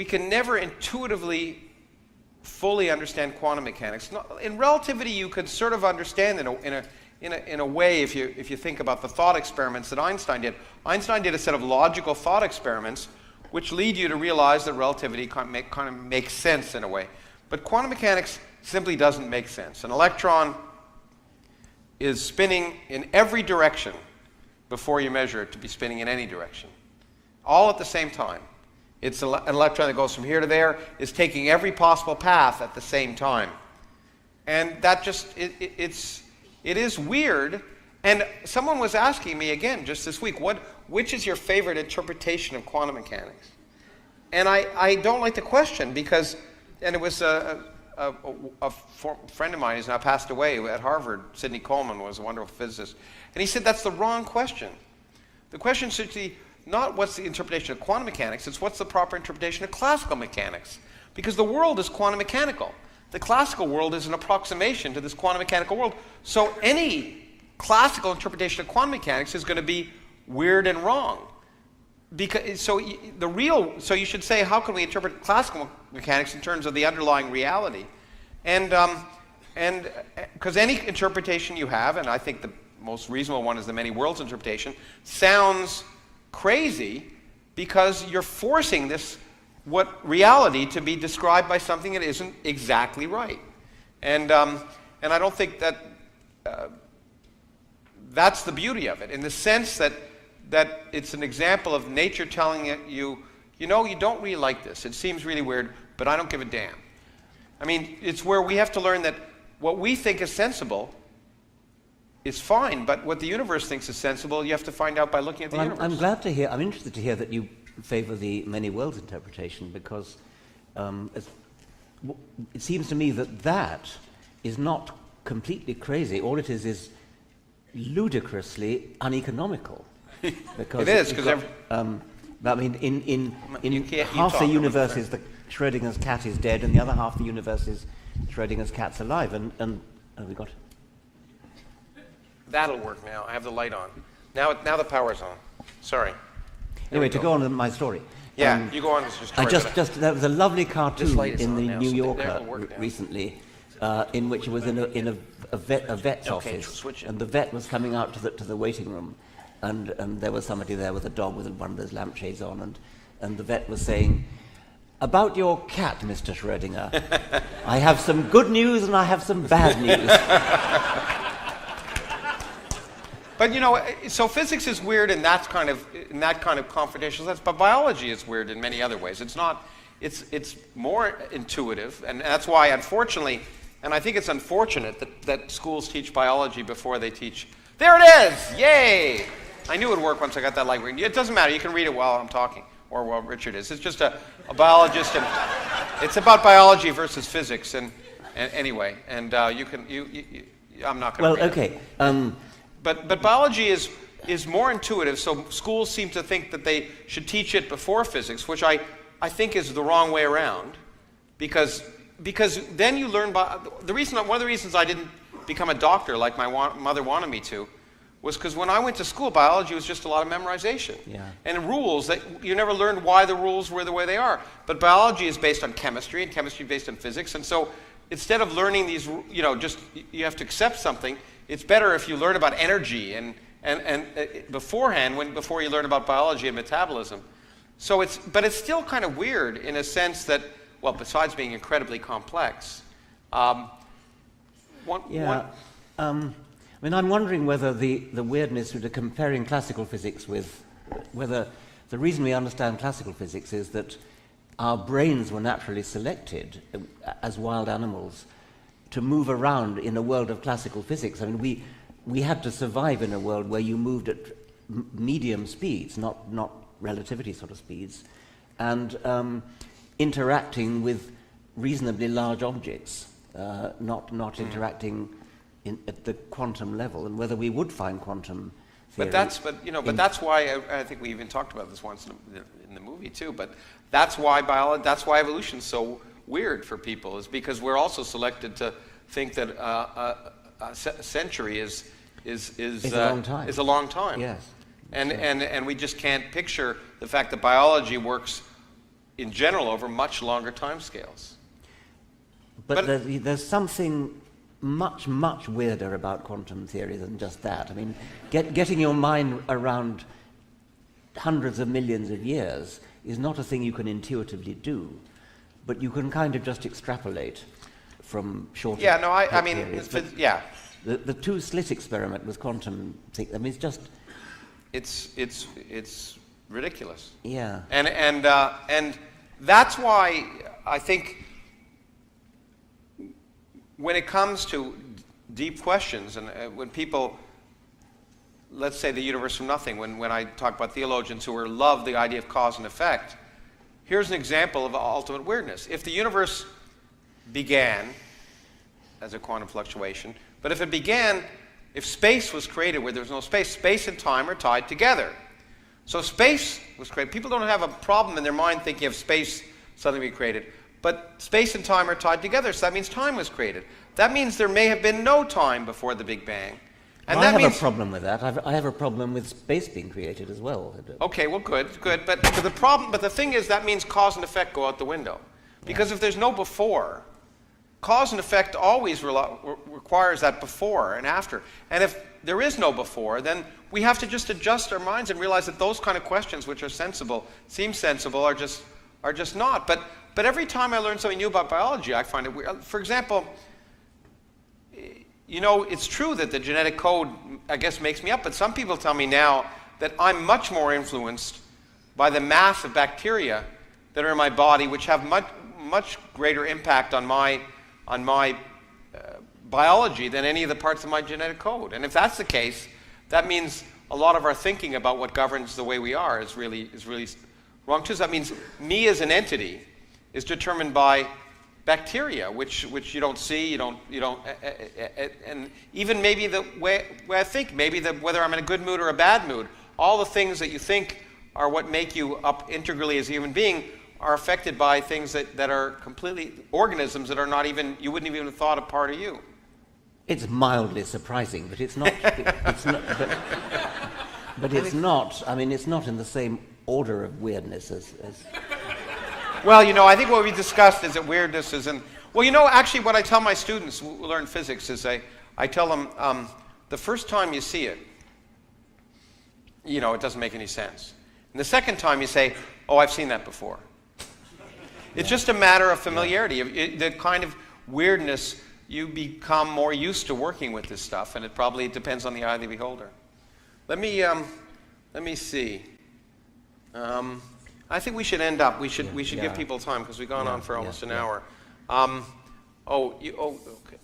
can never intuitively fully understand quantum mechanics. In relativity, you could sort of understand in a way if you think about the thought experiments that Einstein did. Einstein did a set of logical thought experiments which lead you to realize that relativity kind of makes sense in a way. But quantum mechanics simply doesn't make sense. An electron is spinning in every direction before you measure it to be spinning in any direction, all at the same time. It's an electron that goes from here to there, is taking every possible path at the same time. And that just, it is weird, And someone was asking me again just this week, which is your favorite interpretation of quantum mechanics? And I don't like the question because, and it was a friend of mine who's now passed away at Harvard, Sidney Coleman, was a wonderful physicist. And he said that's the wrong question. The question should be not what's the interpretation of quantum mechanics, it's what's the proper interpretation of classical mechanics. Because the world is quantum mechanical. The classical world is an approximation to this quantum mechanical world. So any classical interpretation of quantum mechanics is going to be weird and wrong. So you should say, how can we interpret classical mechanics in terms of the underlying reality? And because any interpretation you have, and I think the most reasonable one is the many worlds interpretation, sounds crazy because you're forcing reality to be described by something that isn't exactly right. And I don't think that that's the beauty of it, in the sense that it's an example of nature telling you, you don't really like this. It seems really weird, but I don't give a damn. I mean, it's where we have to learn that what we think is sensible is fine, but what the universe thinks is sensible, you have to find out by looking at the universe. I'm interested to hear that you favor the many worlds interpretation, because it seems to me that is not completely crazy. All it is ludicrously uneconomical. Because it is, because I mean, in half the talk, universe is the Schrödinger's cat is dead, and the other half of the universe is Schrödinger's cat's alive. And we got. That'll work now. I have the light on. Now the power's on. Sorry. Anyway, to go on with my story. Yeah, you go on. There was a lovely cartoon in the New Yorker work now. recently, in which it was in a vet's office, switch it. and the vet was coming out to the waiting room, and there was somebody there with a dog with one of those lampshades on, and the vet was saying, "About your cat, Mr. Schrödinger, I have some good news and I have some bad news." But so physics is weird in that kind of confrontational sense. But biology is weird in many other ways. It's not. It's more intuitive, and that's why, unfortunately, and I think it's unfortunate that schools teach biology before they teach. There it is! Yay! I knew it would work once I got that light. It doesn't matter. You can read it while I'm talking, or while Richard is. It's just a biologist, and it's about biology versus physics. And anyway, and you can. I'm not going to. Well, okay. But biology is more intuitive, so schools seem to think that they should teach it before physics, which I think is the wrong way around, because then you learn one of the reasons I didn't become a doctor like my mother wanted me to was because when I went to school, biology was just a lot of memorization. Yeah. And rules that you never learned why the rules were the way they are. But biology is based on chemistry, and chemistry is based on physics, and so instead of learning these, just you have to accept something. It's better if you learn about energy and beforehand, before you learn about biology and metabolism. But it's still kind of weird in a sense that, well, besides being incredibly complex. I mean, I'm wondering whether the weirdness of comparing classical physics with, whether the reason we understand classical physics is that our brains were naturally selected as wild animals to move around in a world of classical physics. I mean, we had to survive in a world where you moved at medium speeds, not relativity sort of speeds, and interacting with reasonably large objects, not interacting at the quantum level, and whether we would find quantum theory. But that's why I think we even talked about this once in the movie too. But that's why evolution's so weird for people, is because we're also selected to think that a century is a long time. Yes. And we just can't picture the fact that biology works in general over much longer time scales. But there's something much, much weirder about quantum theory than just that. I mean, getting your mind around hundreds of millions of years is not a thing you can intuitively do, but you can kind of just extrapolate from shorter periods. The two-slit experiment with quantum thing, I mean, it's just... It's ridiculous. Yeah. And that's why I think when it comes to deep questions, and when people let's say the universe from nothing, when I talk about theologians who love the idea of cause and effect, here's an example of ultimate weirdness. If the universe began as a quantum fluctuation, but if space was created where there was no space, space and time are tied together. So space was created. People don't have a problem in their mind thinking of space suddenly be created. But space and time are tied together, so that means time was created. That means there may have been no time before the Big Bang. And well, that I have means a problem with that. I have a problem with space being created as well. Okay, well, good. But the thing is, that means cause and effect go out the window. Because if there's no before, cause and effect always requires that before and after. And if there is no before, then we have to just adjust our minds and realize that those kind of questions, which are sensible, seem sensible, are just not. But every time I learn something new about biology, I find it weird. For example, it's true that the genetic code, I guess, makes me up, but some people tell me now that I'm much more influenced by the mass of bacteria that are in my body, which have much greater impact on my biology than any of the parts of my genetic code. And if that's the case, that means a lot of our thinking about what governs the way we are is really wrong too. So that means me as an entity is determined by bacteria, which you don't see, and even maybe the way I think, maybe whether I'm in a good mood or a bad mood, all the things that you think are what make you up integrally as a human being are affected by things that are completely organisms that are not even, you wouldn't even have thought a part of you. It's mildly surprising, but it's not. It's not. But it's not. I mean, it's not in the same order of weirdness as. Well, I think what we discussed is that weirdness isn't. Well, actually, what I tell my students who learn physics is I tell them the first time you see it, it doesn't make any sense. And the second time you say, "Oh, I've seen that before." It's just a matter of familiarity. The kind of weirdness, you become more used to working with this stuff, and it probably depends on the eye of the beholder. Let me see. I think we should end up. We should give people time because we've gone on for almost an hour. Okay.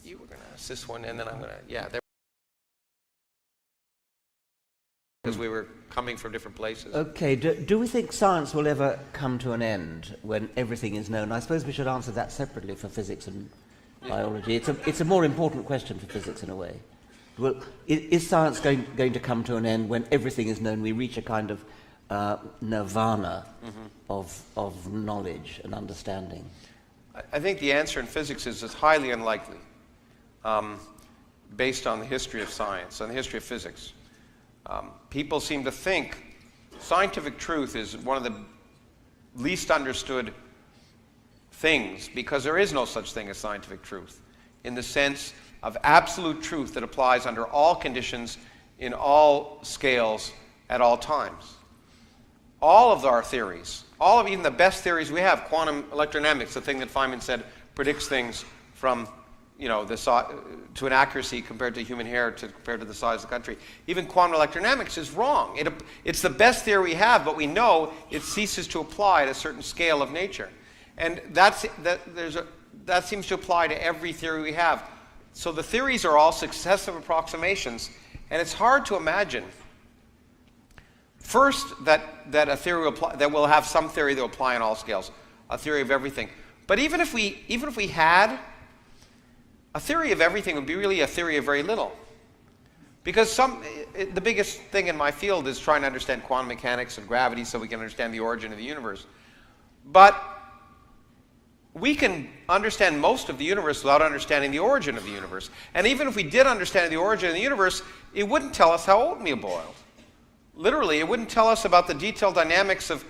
You were going to ask this one, and then I'm going to because we were coming from different places. Okay. Do we think science will ever come to an end when everything is known? I suppose we should answer that separately for physics and biology. It's a more important question for physics in a way. Well, is science going to come to an end when everything is known? We reach a kind of nirvana of knowledge and understanding. I think the answer in physics is it's highly unlikely, based on the history of science and the history of physics. People seem to think scientific truth is one of the least understood things because there is no such thing as scientific truth in the sense of absolute truth that applies under all conditions in all scales at all times. All of our theories, all of even the best theories we have, quantum electrodynamics, the thing that Feynman said predicts things from to an accuracy compared to human hair compared to the size of the country. Even quantum electrodynamics is wrong. It's the best theory we have, but we know it ceases to apply at a certain scale of nature. And that seems to apply to every theory we have. So the theories are all successive approximations, and it's hard to imagine first that a theory will apply, that we'll have some theory that will apply on all scales, a theory of everything. But even if we had a theory of everything, would be really a theory of very little, because the biggest thing in my field is trying to understand quantum mechanics and gravity so we can understand the origin of the universe. But we can understand most of the universe without understanding the origin of the universe. And even if we did understand the origin of the universe, it wouldn't tell us how oatmeal boiled. Literally, it wouldn't tell us about the detailed dynamics of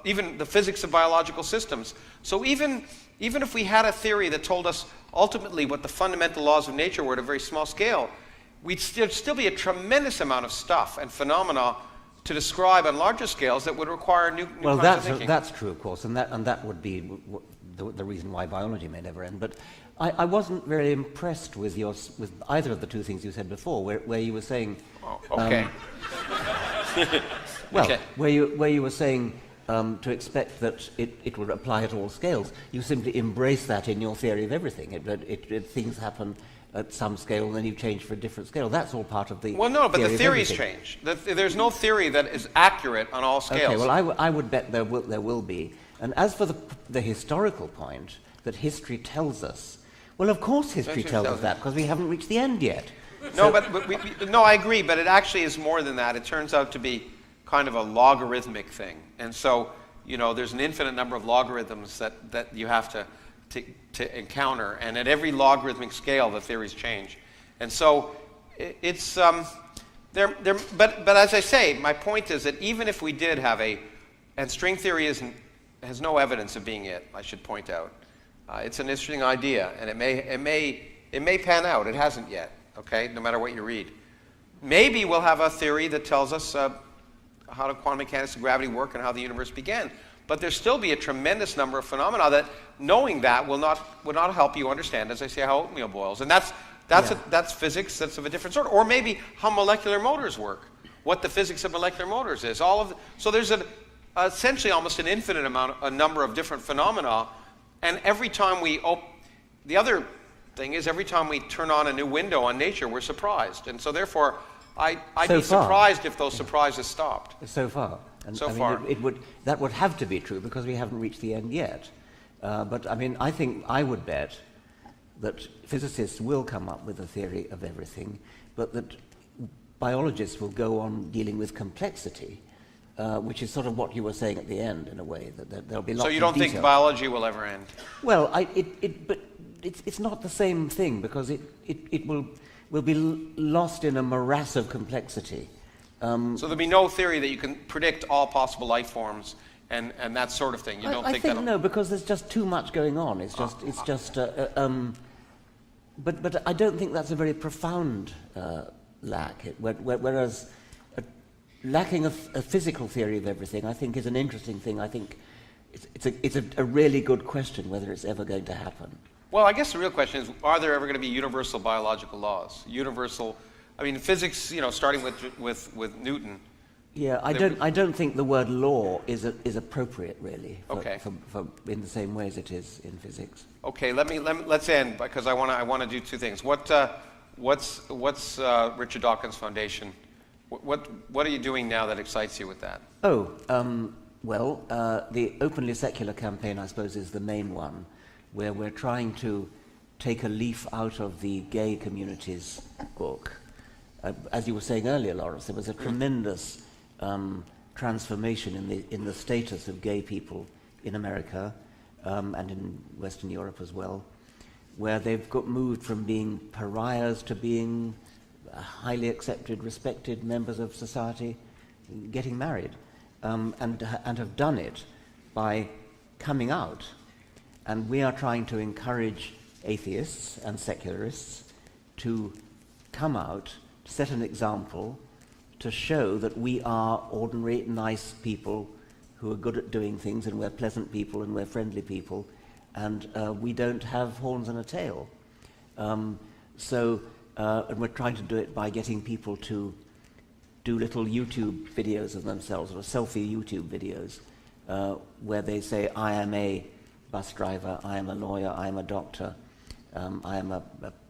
even the physics of biological systems. So even if we had a theory that told us ultimately what the fundamental laws of nature were at a very small scale, there'd still be a tremendous amount of stuff and phenomena to describe on larger scales that would require new well, kinds of thinking. That's true, of course, and that would be the reason why biology may never end. But I wasn't very impressed with either of the two things you said before, where you were saying. Oh, okay. Well, okay. where you were saying to expect that it would apply at all scales. You simply embrace that in your theory of everything. Things happen at some scale, and then you change for a different scale. That's all part of the Well, no, but the of theories everything. change. There's no theory that is accurate on all scales. Okay, well, I would bet there will be. And as for the historical point that history tells us, well, of course history tells us that, because we haven't reached the end yet. No, no, I agree, but it actually is more than that. It turns out to be kind of a logarithmic thing. And so, there's an infinite number of logarithms that you have to encounter. And at every logarithmic scale, the theories change. And so it's, but as I say, my point is that even if we did have and string theory has no evidence of being it, I should point out. It's an interesting idea, and it may pan out. It hasn't yet, okay, no matter what you read. Maybe we'll have a theory that tells us how do quantum mechanics and gravity work and how the universe began. But there'll still be a tremendous number of phenomena that knowing that will not help you understand, as I say, how oatmeal boils. And that's physics that's of a different sort. Or maybe how molecular motors work, what the physics of molecular motors is. So there's essentially almost an infinite a number of different phenomena. And every time the other thing is every time we turn on a new window on nature, we're surprised. And so therefore, I'd be surprised if those surprises stopped. So far. And so far. That would have to be true because we haven't reached the end yet. But I mean, I would bet that physicists will come up with a theory of everything, but that biologists will go on dealing with complexity, which is sort of what you were saying at the end, in a way, that there'll be lots of detail. So you don't think biology will ever end? Well, but it's not the same thing because it will be lost in a morass of complexity. So there'll be no theory that you can predict all possible life forms and that sort of thing. I think no, because there's just too much going on. But I don't think that's a very profound lack. Whereas lacking a physical theory of everything, I think, is an interesting thing. I think it's a really good question whether it's ever going to happen. Well, I guess the real question is: are there ever going to be universal biological laws? Physics. Starting with Newton. Yeah, I don't think the word law is appropriate really. For in the same way as it is in physics. Okay, let's end because I want to do two things. What's Richard Dawkins Foundation? What are you doing now that excites you with that? The Openly Secular campaign, I suppose, is the main one, where we're trying to take a leaf out of the gay community's book. As you were saying earlier, Lawrence, there was a tremendous transformation in the status of gay people in America and in Western Europe as well, where they've got moved from being pariahs to being highly accepted, respected members of society, getting married, and have done it by coming out. And we are trying to encourage atheists and secularists to come out, set an example, to show that we are ordinary, nice people who are good at doing things, and we're pleasant people, and we're friendly people, and we don't have horns and a tail. And we're trying to do it by getting people to do little YouTube videos of themselves, or selfie YouTube videos, where they say, I am a bus driver, I am a lawyer, I am a doctor, I am a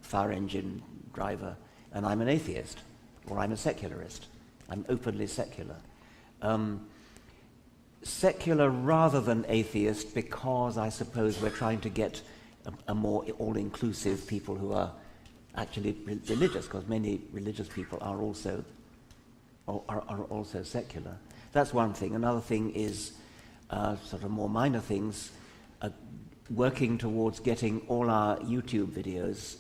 fire engine driver, and I'm an atheist, or I'm a secularist. I'm openly secular. Secular rather than atheist, because I suppose we're trying to get a more all-inclusive people who are actually religious, because many religious people are also secular. That's one thing. Another thing is sort of more minor things, working towards getting all our YouTube videos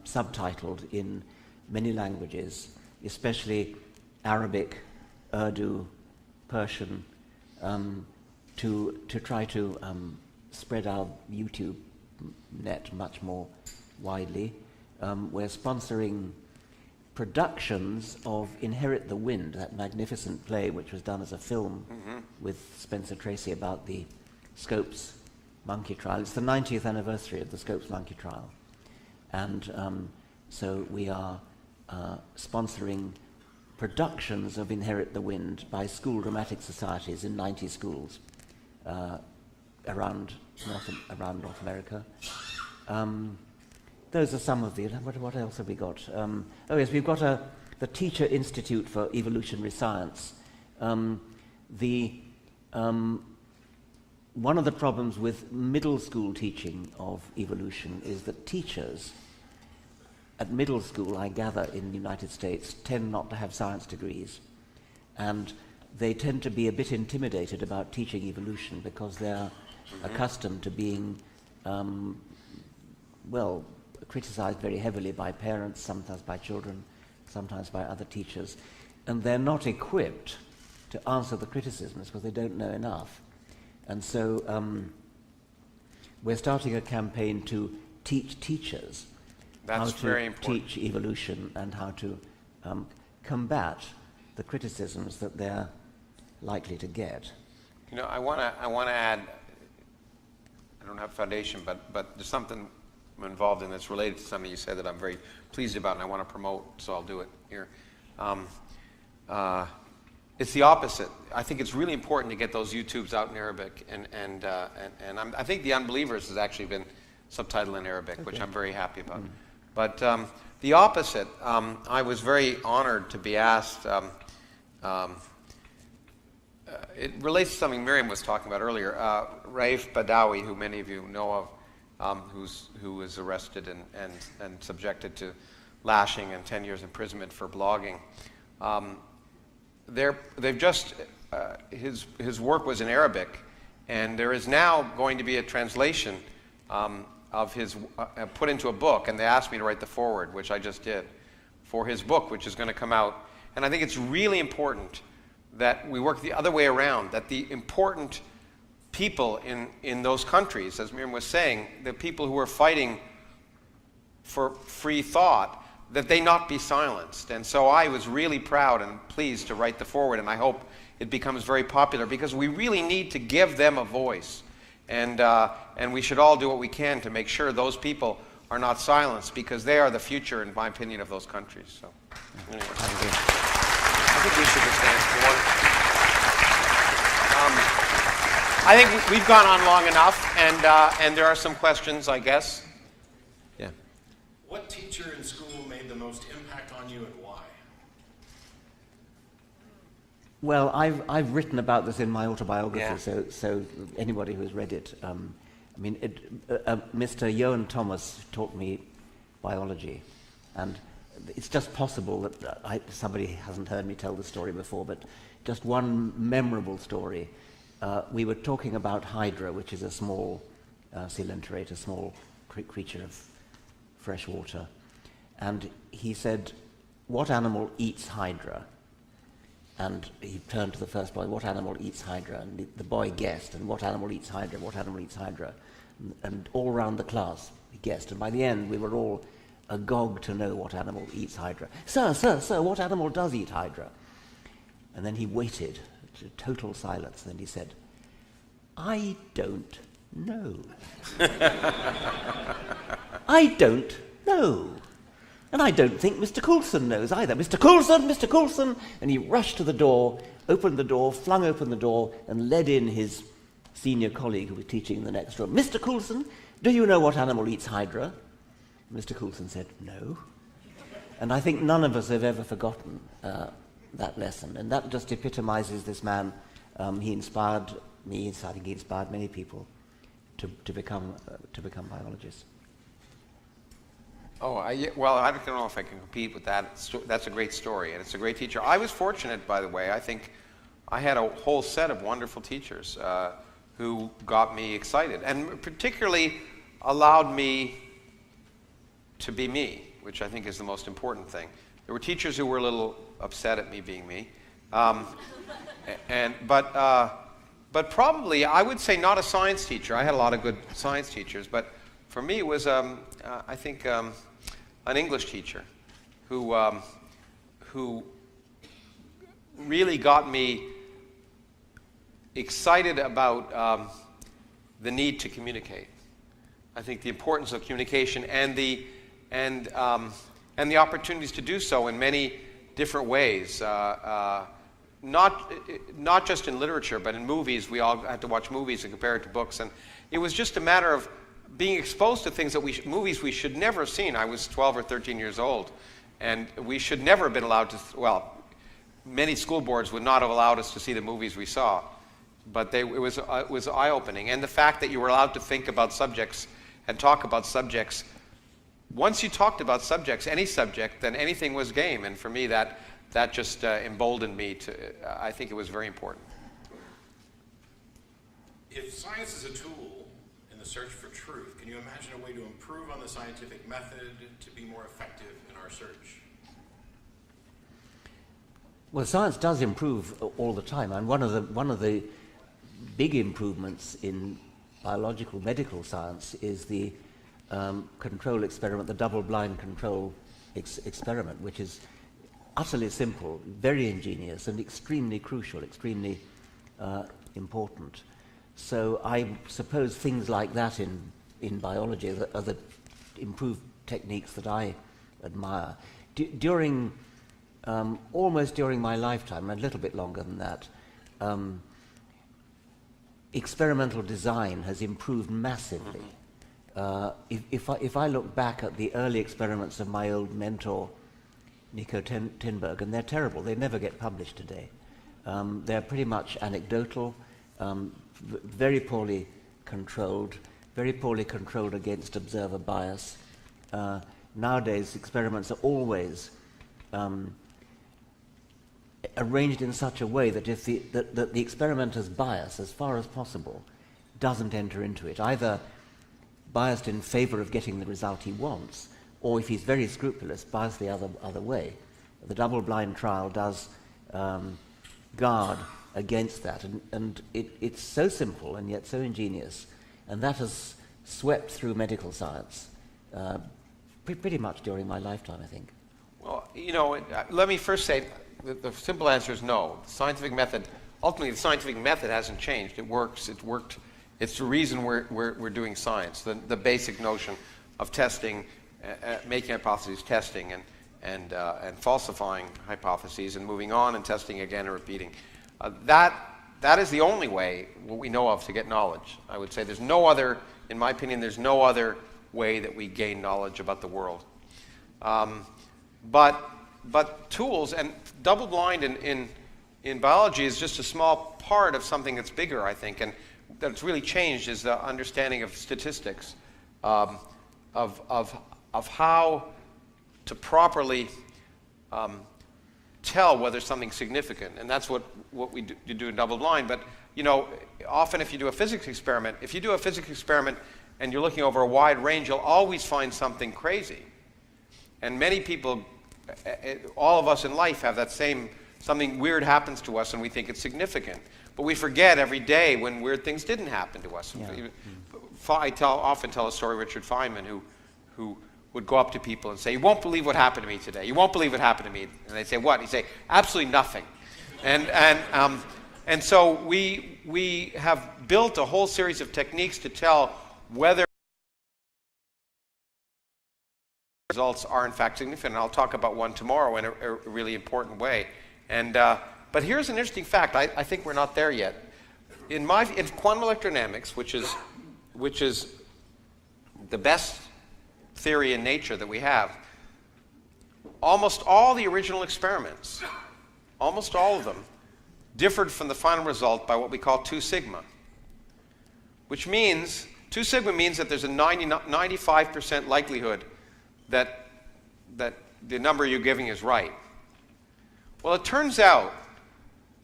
subtitled in many languages, especially Arabic, Urdu, Persian, to try to spread our YouTube net much more widely. We're sponsoring productions of Inherit the Wind, that magnificent play which was done as a film with Spencer Tracy about the Scopes monkey trial. It's the 90th anniversary of the Scopes monkey trial. And so we are sponsoring productions of Inherit the Wind by school dramatic societies in 90 schools around North America. those are some of the. What else have we got? Oh yes, we've got the Teacher Institute for Evolutionary Science. One of the problems with middle school teaching of evolution is that teachers at middle school, I gather, in the United States, tend not to have science degrees. And they tend to be a bit intimidated about teaching evolution because they're accustomed to being, criticized very heavily by parents, sometimes by children, sometimes by other teachers. And they're not equipped to answer the criticisms because they don't know enough. And so we're starting a campaign to teach teachers how to teach evolution and how to combat the criticisms that they're likely to get. You know, I want to add, I don't have a foundation, but there's something I'm involved in that's related to something you said that I'm very pleased about and I want to promote, so I'll do it here. It's the opposite. I think it's really important to get those YouTubes out in Arabic, and I think The Unbelievers has actually been subtitled in Arabic, which I'm very happy about. But the opposite, I was very honored to be asked. It relates to something Miriam was talking about earlier. Raif Badawi, who many of you know of, who was arrested and subjected to lashing and 10 years imprisonment for blogging. They've just his work was in Arabic, and there is now going to be a translation of his put into a book, and they asked me to write the foreword, which I just did, for his book, which is going to come out. And I think it's really important that we work the other way around, that the important people in those countries, as Miriam was saying, the people who are fighting for free thought, that they not be silenced. And so I was really proud and pleased to write the foreword, and I hope it becomes very popular because we really need to give them a voice. And we should all do what we can to make sure those people are not silenced because they are the future, in my opinion, of those countries. So, anyway. I think we should just stand for one. I think we've gone on long enough, and there are some questions, I guess. Yeah. What teacher in school made the most impact on you and why? Well, I've written about this in my autobiography, Yeah. so anybody who's read it, Mr. Johan Thomas taught me biology, and it's just possible that somebody hasn't heard me tell the story before, but just one memorable story. We were talking about Hydra, which is a small coelenterate, a small creature of fresh water, and he said, "What animal eats Hydra?" And he turned to the first boy, "What animal eats Hydra?" And the boy guessed, and "What animal eats Hydra? What animal eats Hydra?" And all around the class he guessed, and by the end we were all agog to know what animal eats Hydra. Sir, what animal does eat Hydra?" And then he waited to total silence, and then he said, "I don't know." I don't know. And I don't think Mr. Coulson knows either. Mr. Coulson! And he rushed to the door, opened the door, flung open the door, and led in his senior colleague who was teaching in the next room. "Mr. Coulson, do you know what animal eats Hydra?" Mr. Coulson said, "No." And I think none of us have ever forgotten that lesson. And that just epitomizes this man. He inspired me, I think he inspired many people to become biologists. Oh, I don't know if I can compete with that. That's a great story, and it's a great teacher. I was fortunate, by the way. I think I had a whole set of wonderful teachers who got me excited, and particularly allowed me to be me, which I think is the most important thing. There were teachers who were a little upset at me being me, but probably I would say not a science teacher. I had a lot of good science teachers, but for me it was I think an English teacher who really got me excited about the need to communicate. I think the importance of communication and the opportunities to do so in many different ways. Not just in literature, but in movies. We all had to watch movies and compare it to books, and it was just a matter of being exposed to things that movies we should never have seen. I was 12 or 13 years old, and we should never have been allowed to, well, many school boards would not have allowed us to see the movies we saw, but it was eye-opening. And the fact that you were allowed to think about subjects and talk about subjects, once you talked about subjects, any subject, then anything was game. And for me, that just emboldened me to, I think it was very important. If science is a tool in the search for truth, can you imagine a way to improve on the scientific method to be more effective in our search? Well, science does improve all the time, and one of the big improvements in biological medical science is the control experiment, the double-blind control experiment, which is utterly simple, very ingenious, and extremely crucial, extremely important. So I suppose things like that in biology are the improved techniques that I admire. Almost during my lifetime, a little bit longer than that, experimental design has improved massively. If I look back at the early experiments of my old mentor, Nico Tinberg, and they're terrible, they never get published today. They're pretty much anecdotal, very poorly controlled against observer bias. Nowadays, experiments are always arranged in such a way that if the experimenter's bias, as far as possible, doesn't enter into it, either biased in favor of getting the result he wants, or if he's very scrupulous, biased the other way. The double-blind trial does guard against that, and it's so simple and yet so ingenious, and that has swept through medical science pretty much during my lifetime, I think. Well, let me first say the simple answer is no. The scientific method, ultimately, the scientific method hasn't changed. It works. It worked. It's the reason we're doing science. The basic notion of testing, making hypotheses, testing, and falsifying hypotheses, and moving on and testing again and repeating. That is the only way, what we know of, to get knowledge. I would say there's no other, in my opinion, there's no other way that we gain knowledge about the world. But tools, and double-blind in biology is just a small part of something that's bigger, I think, and that's really changed is the understanding of statistics, of how to properly tell whether something's significant, and that's what you do in double-blind. But often if you do a physics experiment, and you're looking over a wide range, you'll always find something crazy. And many people, all of us in life have that same, something weird happens to us and we think it's significant. But we forget every day when weird things didn't happen to us. Yeah. I often tell a story of Richard Feynman who would go up to people and say, "You won't believe what happened to me today. You won't believe what happened to me." And they'd say, "What?" He'd say, "Absolutely nothing." And so we have built a whole series of techniques to tell whether results are in fact significant. And I'll talk about one tomorrow in a really important way. But here's an interesting fact. I think we're not there yet. In quantum electrodynamics, which is the best theory in nature that we have, almost all the original experiments, almost all of them, differed from the final result by what we call 2 sigma, which means 2 sigma means that there's a 95% likelihood that the number you're giving is right. Well, it turns out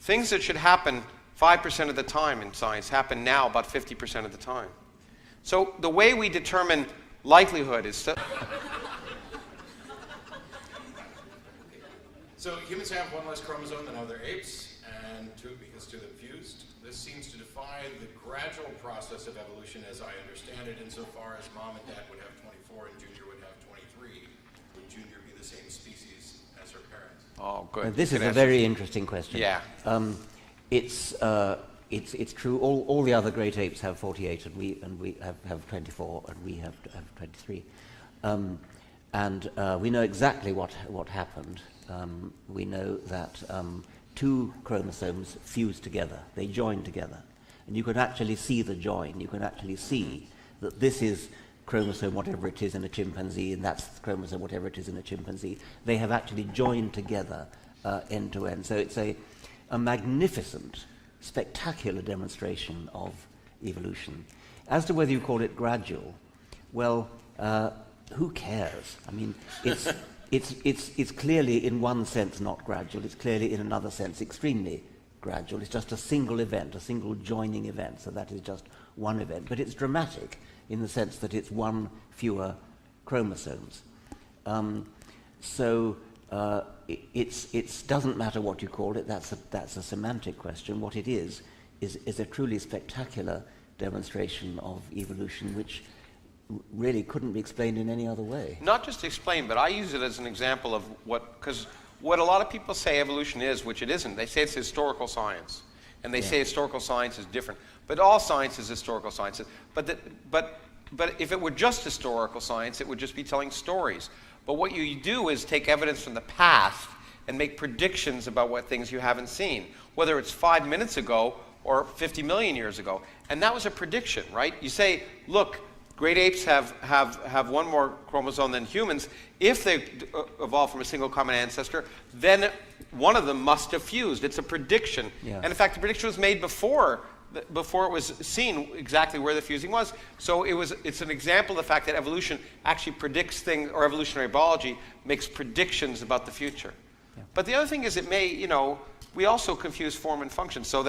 things that should happen 5% of the time in science happen now about 50% of the time. So the way we determine likelihood is So humans have one less chromosome than other apes, and because 2 of them fused. This seems to defy the gradual process of evolution as I understand it, insofar as mom and dad would have 24 and Junior would have 23. Would Junior be the same species as her parents? Oh, good. This is a very interesting question. Yeah. It's true. All the other great apes have 48, and we have 24, and we have 23. We know exactly what happened. We know that 2 chromosomes fused together. They joined together, and you can actually see the join. You can actually see that this is chromosome whatever it is in a chimpanzee, and that's chromosome whatever it is in a chimpanzee. They have actually joined together end to end. So it's a magnificent, spectacular demonstration of evolution. As to whether you call it gradual, well, who cares? I mean, it's clearly in one sense not gradual. It's clearly in another sense extremely gradual. It's just a single event, a single joining event. So that is just one event. But it's dramatic in the sense that it's one fewer chromosomes. It doesn't matter what you call it. That's a semantic question. What it is a truly spectacular demonstration of evolution, which really couldn't be explained in any other way. Not just explained, but I use it as an example of because what a lot of people say evolution is, which it isn't. They say it's historical science, and they say historical science is different. But all science is historical science. But if it were just historical science, it would just be telling stories. But what you do is take evidence from the past and make predictions about what things you haven't seen, whether it's 5 minutes ago or 50 million years ago. And that was a prediction, right? You say, look, great apes have one more chromosome than humans. If they evolved from a single common ancestor, then one of them must have fused. It's a prediction. Yeah. And in fact, the prediction was made before it was seen exactly where the fusing was. So it's an example of the fact that evolution actually predicts things, or evolutionary biology makes predictions about the future. Yeah. But the other thing is it may, we also confuse form and function, so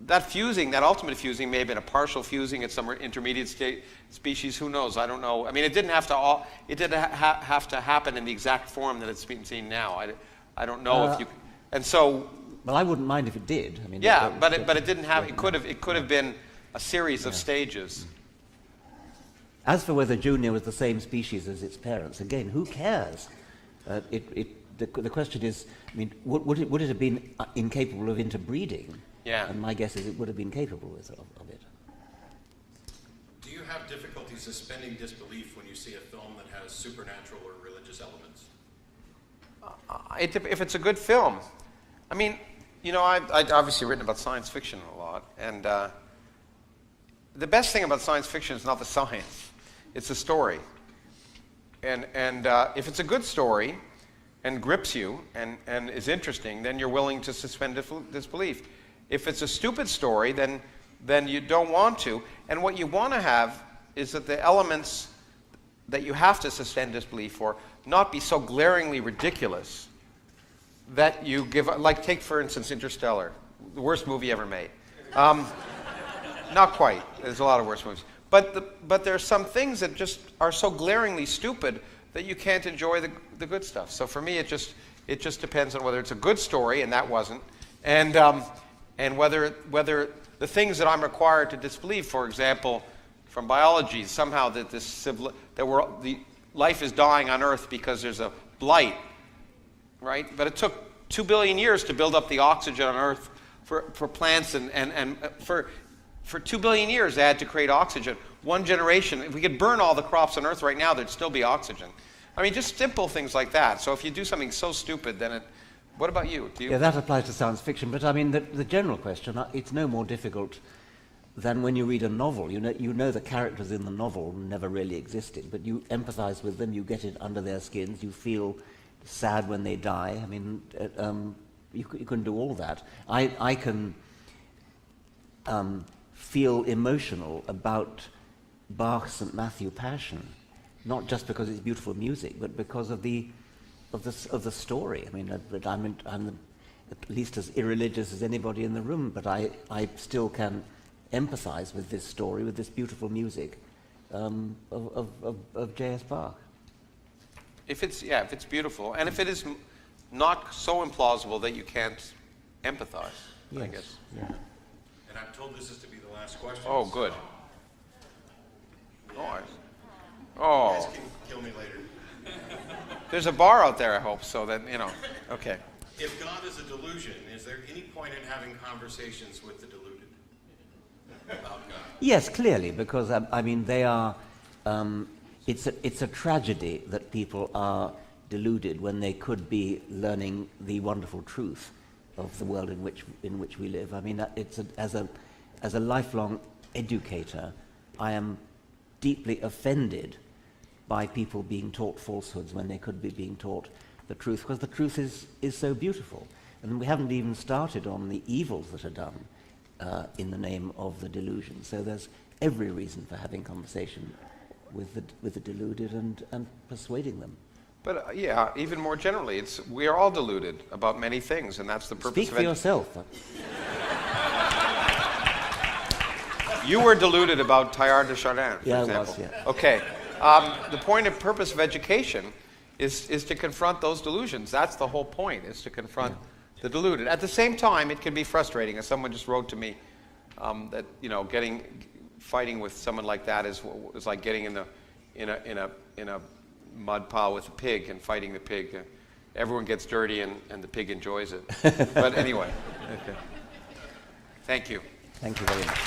that fusing, that ultimate fusing, may have been a partial fusing at some intermediate species. Who knows? I don't know. I mean, it didn't have to happen in the exact form that it's been seen now. I don't know if you. And so. Well, I wouldn't mind if it did. I mean, yeah, but it didn't have. It could have been a series of stages. As for whether Junior was the same species as its parents, again, who cares? The question is, I mean, would it have been incapable of interbreeding? Yeah. And my guess is it would have been capable of it. Do you have difficulty suspending disbelief when you see a film that has supernatural or religious elements? If it's a good film. I mean, I've obviously written about science fiction a lot, and the best thing about science fiction is not the science, it's the story. And if it's a good story and grips you and is interesting, then you're willing to suspend disbelief. If it's a stupid story, then you don't want to. And what you want to have is that the elements that you have to suspend disbelief for not be so glaringly ridiculous that you give, like take for instance Interstellar, the worst movie ever made. Not quite. There's a lot of worse movies. But there are some things that just are so glaringly stupid that you can't enjoy the good stuff. So for me, it just depends on whether it's a good story, and that wasn't, and whether the things that I'm required to disbelieve, for example, from biology, somehow that the life is dying on Earth because there's a blight, right? But it took 2 billion years to build up the oxygen on Earth for plants, and for 2 billion years they had to create oxygen. One generation, if we could burn all the crops on Earth right now, there'd still be oxygen. I mean, just simple things like that. So if you do something so stupid, then what about you? Yeah, that applies to science fiction. But I mean, the general question, it's no more difficult than when you read a novel. You know the characters in the novel never really existed, but you empathize with them, you get it under their skins, you feel sad when they die. I mean, you can do all that. I can feel emotional about Bach's St. Matthew Passion, not just because it's beautiful music, but because of the story. I mean, I'm at least as irreligious as anybody in the room, but I still can empathize with this story, with this beautiful music of J.S. Bach. If it's beautiful, and if it is not so implausible that you can't empathize, Yes. I guess. Yeah. And I'm told this is to be the last question. Oh, good. You guys Oh, can kill me later. there's a bar out there, I hope, so that, okay. If God is a delusion, is there any point in having conversations with the deluded about God? Yes, clearly, because I mean they are. It's a tragedy that people are deluded when they could be learning the wonderful truth of the world in which we live. I mean, as a lifelong educator, I am deeply offended by people being taught falsehoods when they could be being taught the truth, because the truth is so beautiful. And we haven't even started on the evils that are done in the name of the delusion. So there's every reason for having conversation with the deluded and persuading them. But yeah, even more generally, we are all deluded about many things, and that's the purpose Speak of for yourself. You were deluded about Teilhard de Chardin, for Yeah, I example. was, yeah. Okay. The point and purpose of education is to confront those delusions. That's the whole point, is to confront the deluded. At the same time, it can be frustrating, as someone just wrote to me, that fighting with someone like that is like getting in a mud pile with a pig and fighting the pig. Everyone gets dirty and the pig enjoys it. But anyway, okay. Thank you. Thank you very much.